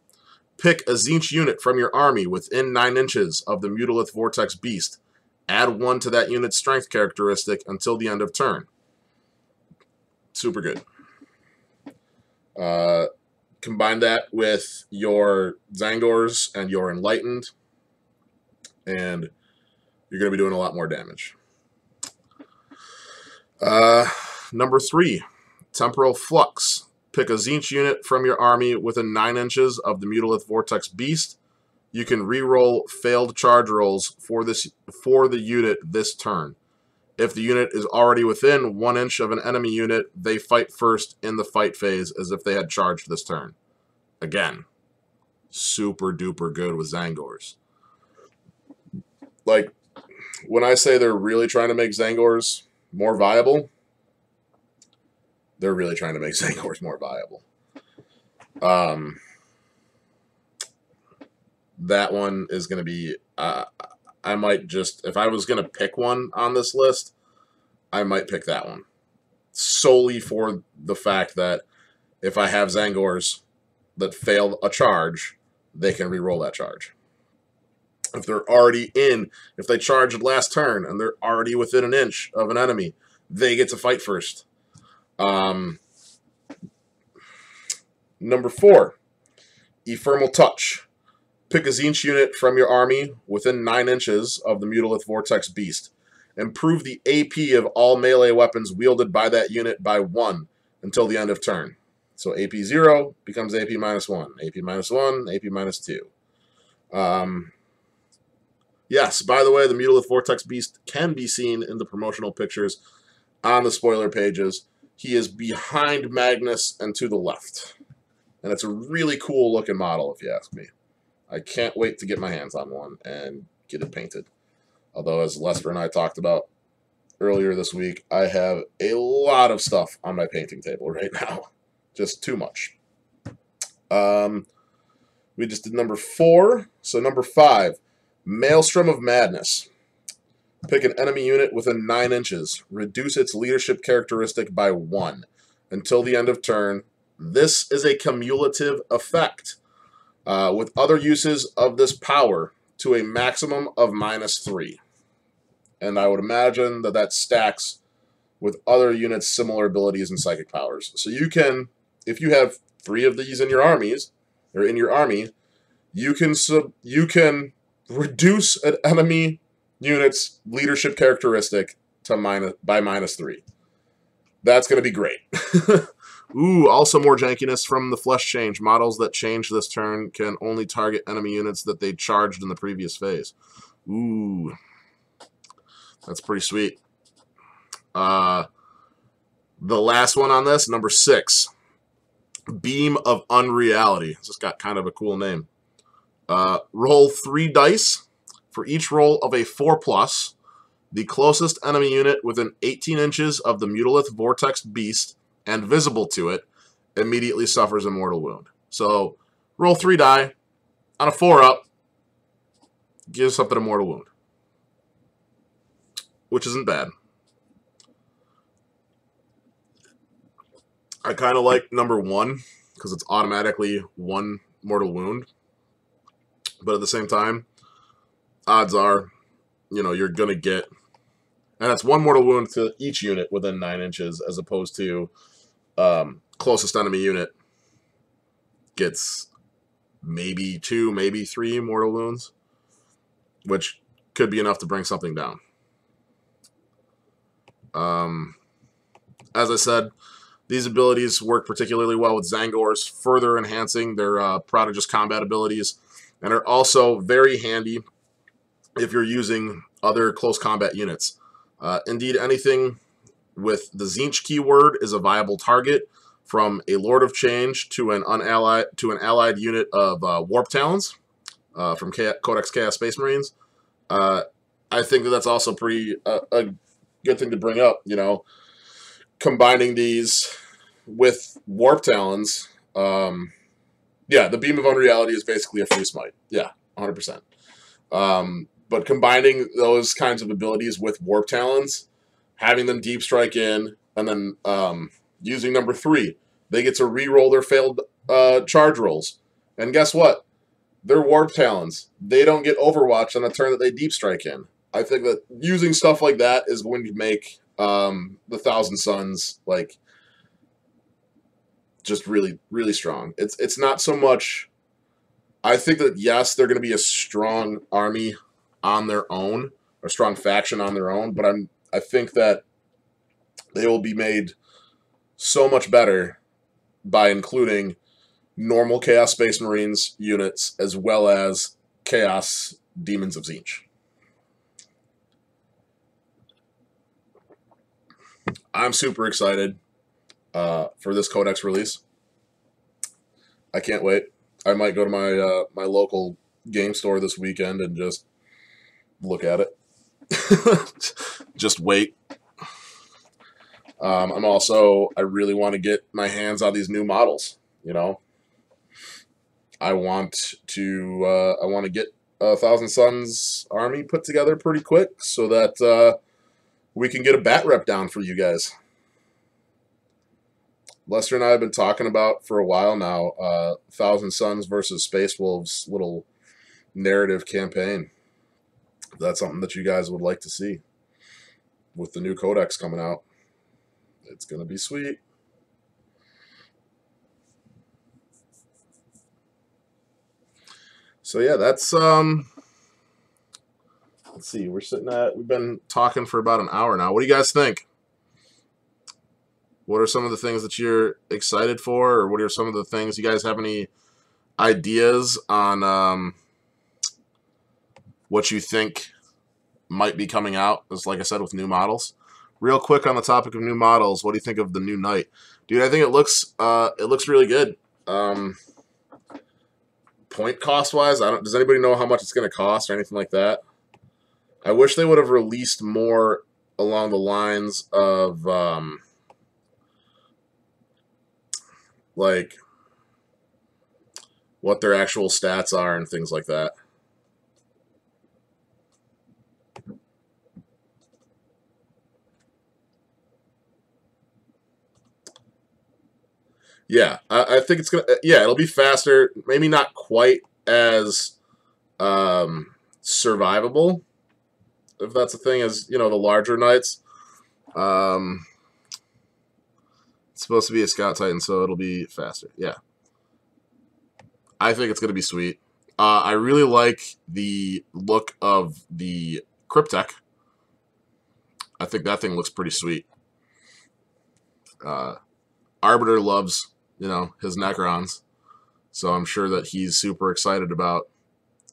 A: Pick a Tzeentch unit from your army within 9 inches of the Mutalith Vortex Beast. Add 1 to that unit's strength characteristic until the end of turn. Super good. Combine that with your Zangors and your Enlightened, and you're going to be doing a lot more damage. Number 3, Temporal Flux. Pick a Tzeentch unit from your army within 9 inches of the Mutalith Vortex Beast. You can re-roll failed charge rolls for the unit this turn. If the unit is already within 1 inch of an enemy unit, they fight first in the fight phase as if they had charged this turn. Again, super duper good with Zangors. Like, when I say they're really trying to make Zangors more viable, they're really trying to make Zangors more viable. That one is going to be... I might just... If I was going to pick one on this list, I might pick that one. Solely for the fact that if I have Zangors that fail a charge, they can re-roll that charge. If they're already in... If they charged last turn and they're already within an inch of an enemy, they get to fight first. Number 4, Ephemeral Touch. Pick a Tzeentch unit from your army within 9 inches of the Mutalith Vortex Beast. Improve the AP of all melee weapons wielded by that unit by 1 until the end of turn. So AP 0 becomes AP minus 1, AP minus 1, AP minus 2. Yes, by the way, the Mutalith Vortex Beast can be seen in the promotional pictures on the spoiler pages. He is behind Magnus and to the left. And it's a really cool looking model, if you ask me. I can't wait to get my hands on one and get it painted. Although, as Lester and I talked about earlier this week, I have a lot of stuff on my painting table right now. Just too much. We just did number 4. So number 5, Maelstrom of Madness. Pick an enemy unit within 9 inches. Reduce its leadership characteristic by 1 until the end of turn. This is a cumulative effect with other uses of this power to a maximum of -3. And I would imagine that that stacks with other units' similar abilities and psychic powers. So you can, if you have 3 of these in your armies, or in your army, you can reduce an enemy unit's leadership characteristic to by -3. That's going to be great. Ooh, also more jankiness from the Flesh Change. Models that change this turn can only target enemy units that they charged in the previous phase. Ooh. That's pretty sweet. The last one on this, number 6. Beam of Unreality. It's just got kind of a cool name. Roll 3 dice. For each roll of a 4+, the closest enemy unit within 18 inches of the Mutalith Vortex Beast and visible to it immediately suffers a mortal wound. So roll 3 die. On a 4-up, give something a mortal wound. Which isn't bad. I kind of like number 1 because it's automatically 1 mortal wound. But at the same time, odds are, you're going to get... And that's 1 mortal wound to each unit within 9 inches as opposed to closest enemy unit gets maybe 2, maybe 3 mortal wounds, which could be enough to bring something down. As I said, these abilities work particularly well with Zangors, further enhancing their Prodigious combat abilities, and are also very handy if you're using other close combat units. Indeed, anything with the Tzeentch keyword is a viable target, from a Lord of Change to an allied unit of Warp Talons from Codex Chaos Space Marines. I think that's also pretty a good thing to bring up. Combining these with Warp Talons. Yeah, the Beam of Unreality is basically a free smite. Yeah, 100%. But combining those kinds of abilities with Warp Talons, having them deep strike in, and then using number 3, they get to re-roll their failed charge rolls. And guess what? They're Warp Talons. They don't get Overwatch on a turn that they deep strike in. I think that using stuff like that is going to make the Thousand Suns just really, really strong. It's not so much... I think that, yes, they're going to be a strong army on their own, or a strong faction on their own, but I think that they will be made so much better by including normal Chaos Space Marines units as well as Chaos Demons of Tzeentch. I'm super excited for this Codex release. I can't wait. I might go to my my local game store this weekend and just look at it. Just wait. I really want to get my hands on these new models. I want to get a Thousand Suns army put together pretty quick so that we can get a bat rep down for you guys. Lester and I have been talking about for a while now, Thousand Suns versus Space Wolves little narrative campaign. If that's something that you guys would like to see with the new Codex coming out, it's going to be sweet. So yeah, that's let's see, we've been talking for about an hour now. What do you guys think? What are some of the things that you're excited for, or what are some of the things you guys have any ideas on what you think might be coming out, as like I said, with new models? Real quick on the topic of new models, what do you think of the new Knight? Dude, I think it looks really good. Point cost wise, does anybody know how much it's going to cost or anything like that? I wish they would have released more along the lines of like what their actual stats are and things like that. Yeah, I think it's gonna. Yeah, it'll be faster. Maybe not quite as survivable, if that's a thing, as the larger knights. It's supposed to be a Scout Titan, so it'll be faster. Yeah, I think it's gonna be sweet. I really like the look of the Cryptek. I think that thing looks pretty sweet. Arbiter loves his Necrons, so I'm sure that he's super excited about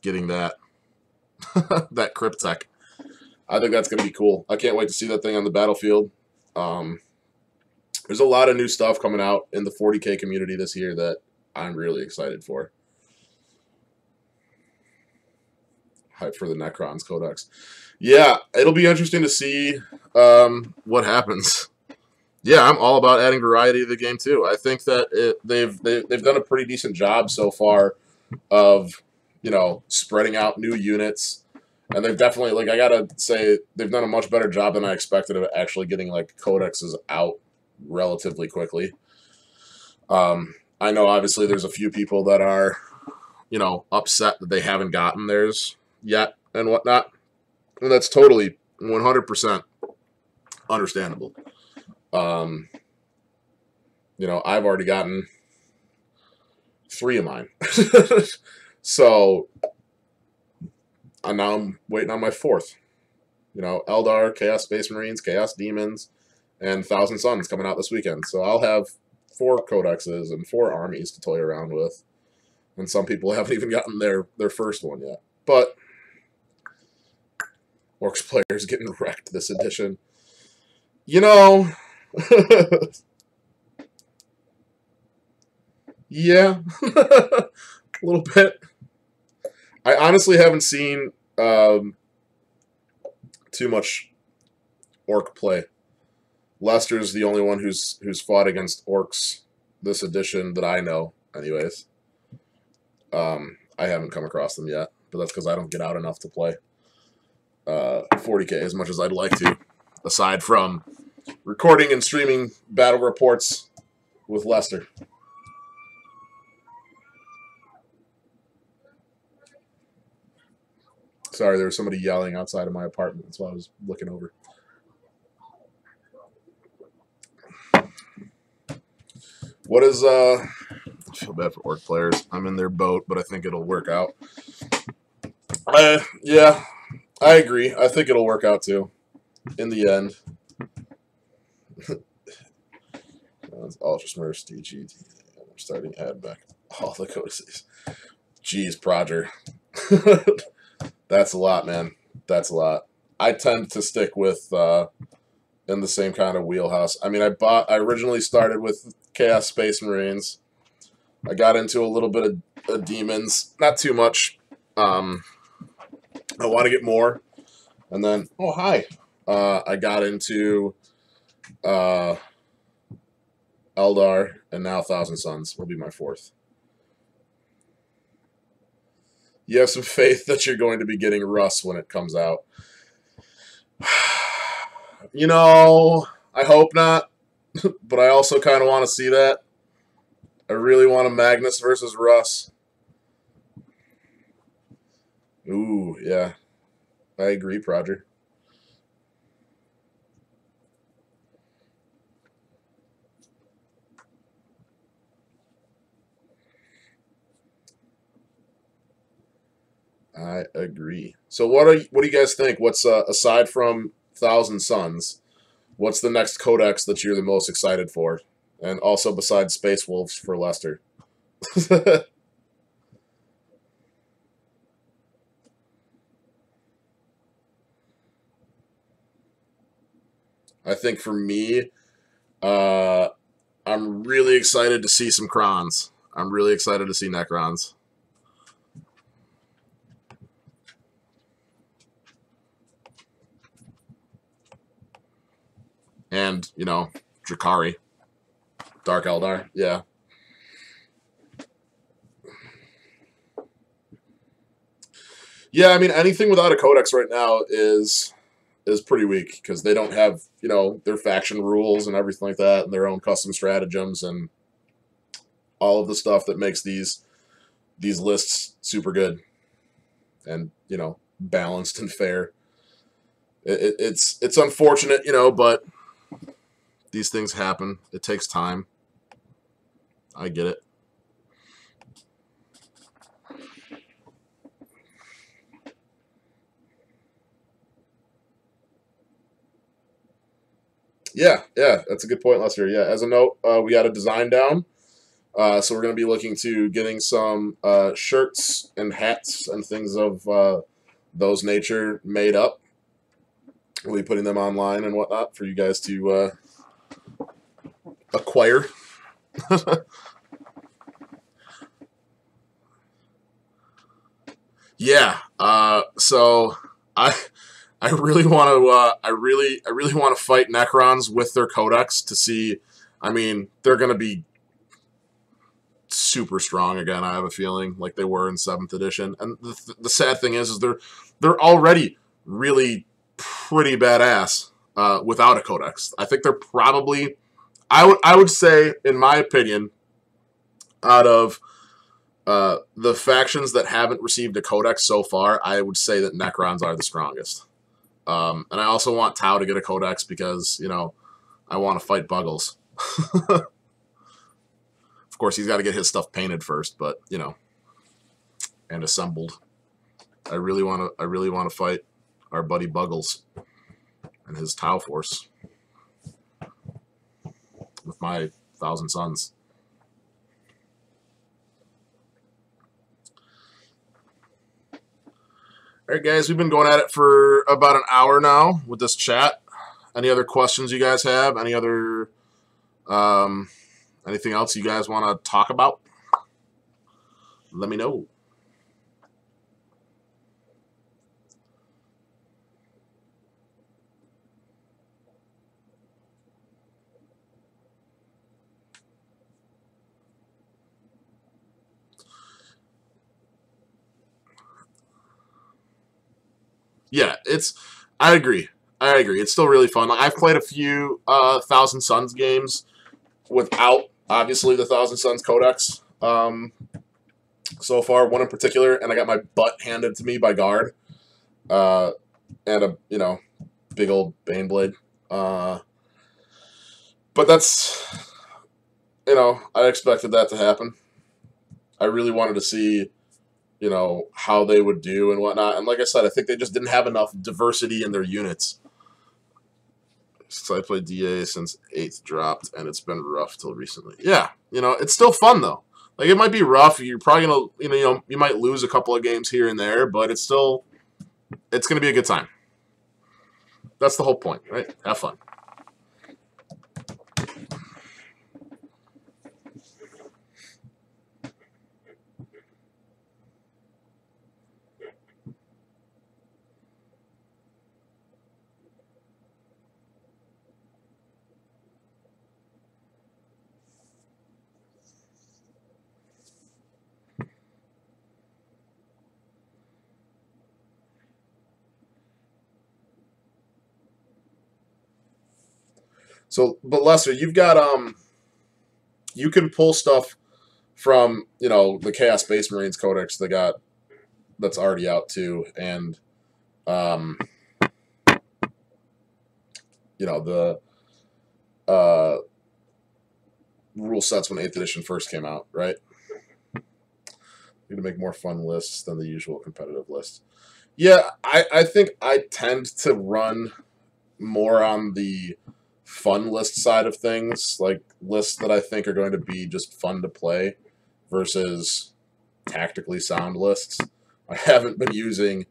A: getting that that Cryptek. I think that's gonna be cool. I can't wait to see that thing on the battlefield. There's a lot of new stuff coming out in the 40K community this year that I'm really excited for. Hype for the Necrons codex. Yeah, it'll be interesting to see what happens. Yeah, I'm all about adding variety to the game too. I think that they've done a pretty decent job so far of spreading out new units, and they've definitely, like, I gotta say, they've done a much better job than I expected of actually getting like codexes out relatively quickly. I know obviously there's a few people that are upset that they haven't gotten theirs yet and whatnot, and that's totally 100% understandable. I've already gotten 3 of mine. So now I'm waiting on my 4th. Eldar, Chaos Space Marines, Chaos Demons, and Thousand Suns coming out this weekend. So I'll have 4 codexes and 4 armies to toy around with. And some people haven't even gotten their first one yet. But Orcs players getting wrecked this edition. Yeah, a little bit. I honestly haven't seen too much orc play. Lester's the only one who's fought against orcs this edition that I know, anyways. I haven't come across them yet, but that's because I don't get out enough to play 40K as much as I'd like to, aside from recording and streaming battle reports with Lester. Sorry, there was somebody yelling outside of my apartment. That's why I was looking over. What is I feel bad for orc players. I'm in their boat, but I think it'll work out. Yeah, I agree. I think it'll work out too, in the end. Ultra Smurfs, DG. I'm starting to add back all the codices. Jeez, Proger. That's a lot, man. That's a lot. I tend to stick with in the same kind of wheelhouse. I mean, I originally started with Chaos Space Marines. I got into a little bit of demons, not too much. I want to get more, and then hi. I got into Eldar, and now Thousand Suns will be my 4th. You have some faith that you're going to be getting Russ when it comes out. I hope not, but I also kind of want to see that. I really want a Magnus versus Russ. Ooh, yeah. I agree, Proger. I agree. So what do you guys think? What's aside from Thousand Suns, what's the next codex that you're the most excited for? And also besides Space Wolves for Lester. I think for me, uh, I'm really excited to see some Crons. I'm really excited to see Necrons. And, Drakari. Dark Eldar. Yeah. Yeah, I mean anything without a codex right now is pretty weak because they don't have, their faction rules and everything like that and their own custom stratagems and all of the stuff that makes these lists super good and, balanced and fair. It's unfortunate, but these things happen. It takes time. I get it. Yeah, that's a good point, Lester. Yeah, as a note, we got a design down, so we're going to be looking to getting some shirts and hats and things of those nature made up. We'll be putting them online and whatnot for you guys to acquire. Yeah. So I really want to I really want to fight Necrons with their codex to see. I mean, they're going to be super strong again. I have a feeling like they were in 7th edition. And the sad thing is they're already really pretty badass without a codex. I think they're probably I would say, in my opinion, out of the factions that haven't received a codex so far, I would say that Necrons are the strongest. And I also want Tau to get a codex because, I want to fight Buggles. Of course, he's got to get his stuff painted first, but, and assembled. I really want to fight our buddy Buggles and his Tau force with my Thousand Suns. All right, guys, we've been going at it for about an hour now with this chat. Any other questions you guys have? Any other anything else you guys want to talk about? Let me know. Yeah, I agree. I agree. It's still really fun. Like, I've played a few Thousand Suns games without, obviously, the Thousand Suns Codex so far. One in particular, and I got my butt handed to me by guard. And a, big old Baneblade. But that's, I expected that to happen. I really wanted to see how they would do and whatnot. And like I said, I think they just didn't have enough diversity in their units. Since I played DA since 8th dropped, and it's been rough till recently. Yeah, it's still fun though. Like, it might be rough. You're probably gonna, you might lose a couple of games here and there, but it's gonna be a good time. That's the whole point, right? Have fun. So, but Lester, you've got you can pull stuff from the Chaos Space Marines Codex that's already out too, and um, the rule sets when 8th edition first came out, right? Need to make more fun lists than the usual competitive list. Yeah, I think I tend to run more on the fun list side of things, like lists that I think are going to be just fun to play versus tactically sound lists. I haven't been using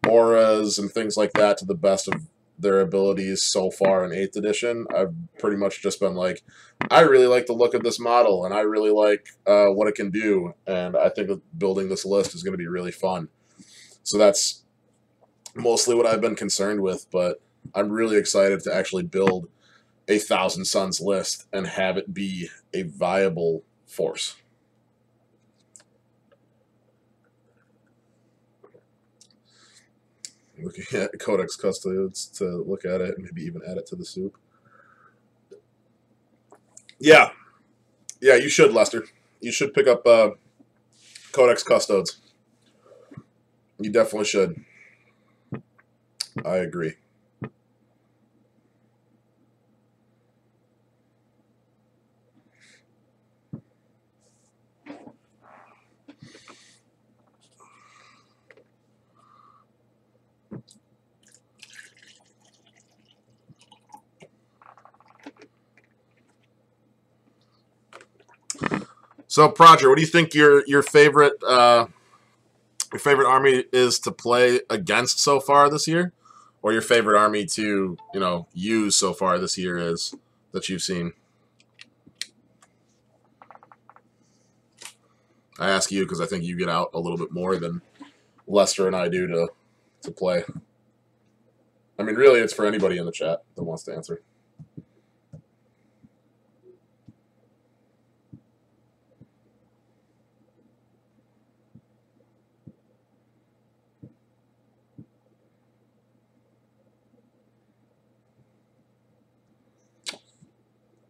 A: auras and things like that to the best of their abilities so far in 8th edition. I've pretty much just been like, I really like the look of this model, and I really like what it can do, and I think that building this list is going to be really fun. So that's mostly what I've been concerned with, but I'm really excited to actually build a Thousand Suns list and have it be a viable force. Looking at Codex Custodes to look at it and maybe even add it to the soup. Yeah. Yeah, you should, Lester. You should pick up Codex Custodes. You definitely should. I agree. So, Proger, what do you think your favorite army is to play against so far this year, or your favorite army to use so far this year is that you've seen? I ask you because I think you get out a little bit more than Lester and I do to play. I mean, really, it's for anybody in the chat that wants to answer.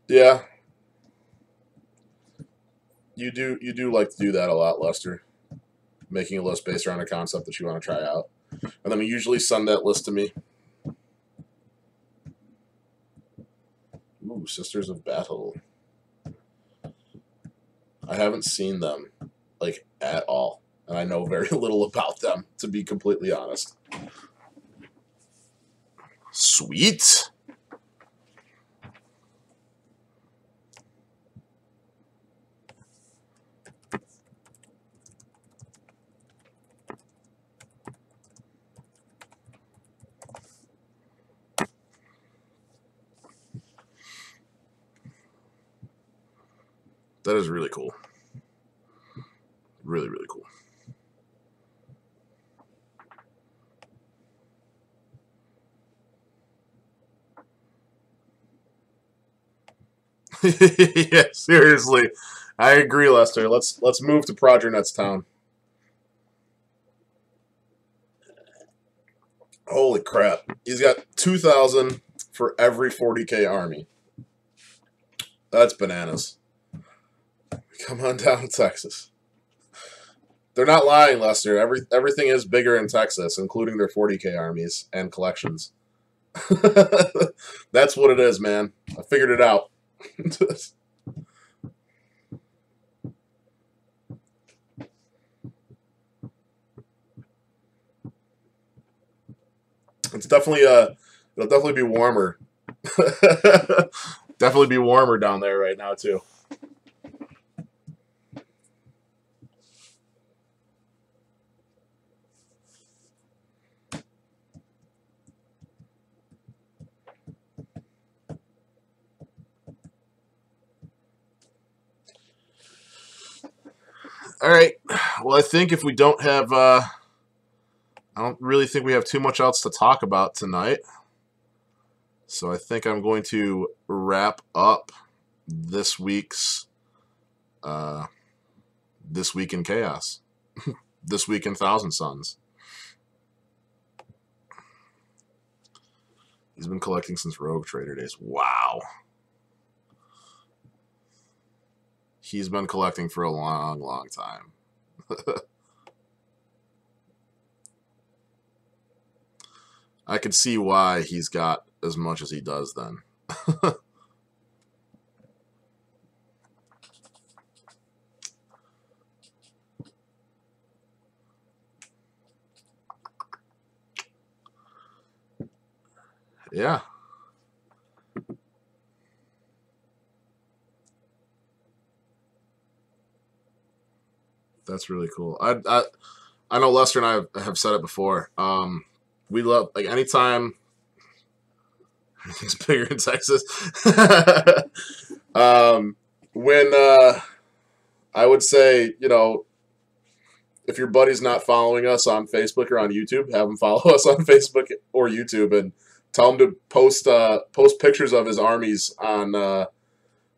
A: Yeah. You do like to do that a lot, Lester. Making a list based around a concept that you want to try out. And then you usually send that list to me. Ooh, Sisters of Battle. I haven't seen them, like, at all. And I know very little about them, to be completely honest. Sweet. That is really cool. Really, really cool. Yeah, seriously. I agree, Lester. Let's move to Prodernet's town. Holy crap. He's got 2,000 for every 40k army. That's bananas. Come on down to Texas. They're not lying, Lester. Everything is bigger in Texas, including their 40k armies and collections. That's what it is, man. I figured it out. It's definitely it'll definitely be warmer. Definitely be warmer down there right now too. All right. Well, I think if we don't have I don't really think we have too much else to talk about tonight. So I think I'm going to wrap up this week's This Week in Chaos. This Week in Thousand Suns. He's been collecting since Rogue Trader days. Wow. He's been collecting for a long, long time. I could see why he's got as much as he does then. Yeah. That's really cool. I know Lester and I have said it before. We love, like, anytime it's bigger in Texas. When I would say, you know, if your buddy's not following us on Facebook or on YouTube, have him follow us on Facebook or YouTube, and tell him to post pictures of his armies on our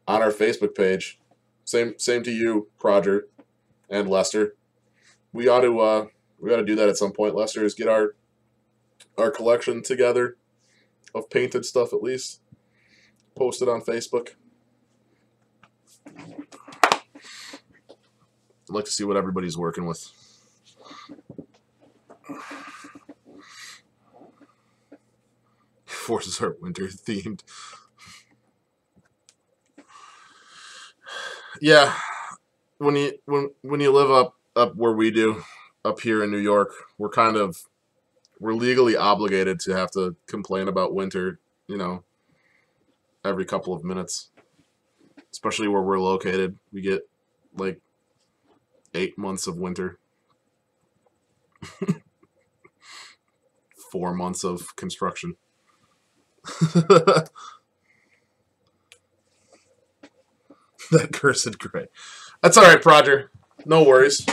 A: Facebook page. Same to you, Roger and Lester. We ought to do that at some point, Lester, is get our collection together of painted stuff, at least. Post it on Facebook. I'd like to see what everybody's working with. Forces are winter themed. Yeah, when you live up where we do, up here in New York, we're legally obligated to have to complain about winter, you know, every couple of minutes. Especially where we're located, we get like 8 months of winter. 4 months of construction. That cursed gray. That's all right, Roger. No worries.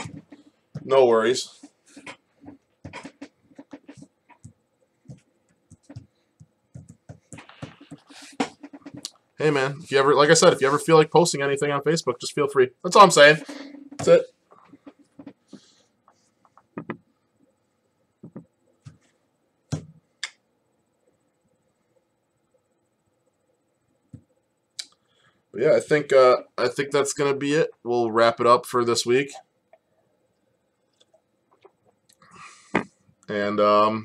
A: No worries. Hey, man, if you ever, like I said, if you ever feel like posting anything on Facebook, just feel free. That's all I'm saying. That's it. But yeah, I think that's gonna be it. We'll wrap it up for this week, and we'll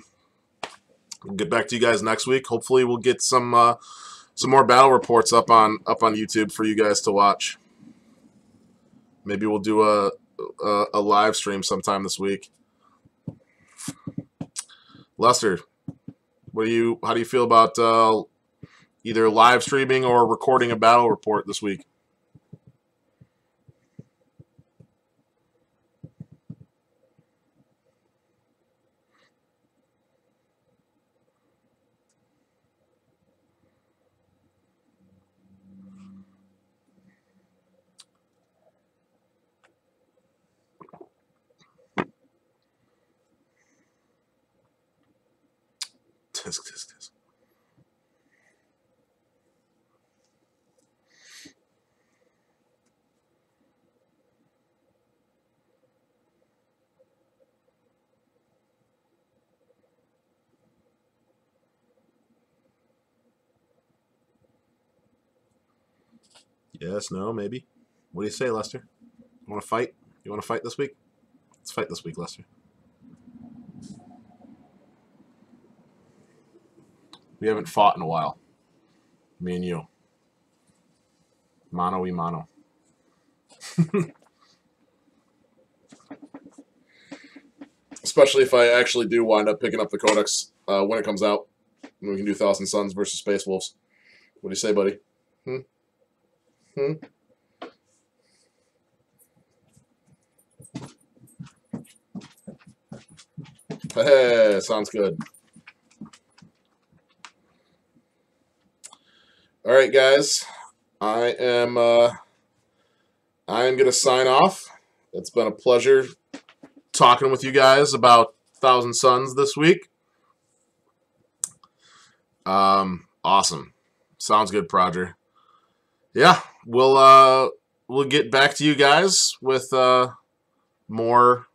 A: get back to you guys next week. Hopefully, we'll get some more battle reports up on YouTube for you guys to watch. Maybe we'll do a live stream sometime this week. Lester, how do you feel about either live streaming or recording a battle report this week? Tisk, tisk, tisk. Yes, no, maybe. What do you say, Lester? You want to fight? You want to fight this week? Let's fight this week, Lester. We haven't fought in a while. Me and you. Mano y mano. Especially if I actually do wind up picking up the codex when it comes out. And we can do Thousand Suns versus Space Wolves. What do you say, buddy? Hey, sounds good. All right, guys. I am gonna sign off. It's been a pleasure talking with you guys about Thousand Suns this week. Awesome. Sounds good, Roger. Yeah, we'll get back to you guys with more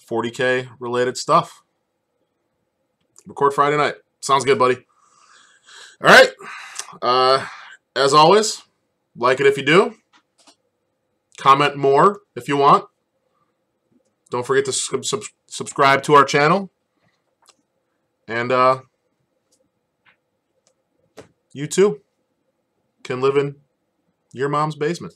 A: 40K related stuff. Record Friday night. Sounds good, buddy. All right. As always, like it if you do. Comment more if you want. Don't forget to subscribe to our channel. And you too can live in your mom's basement.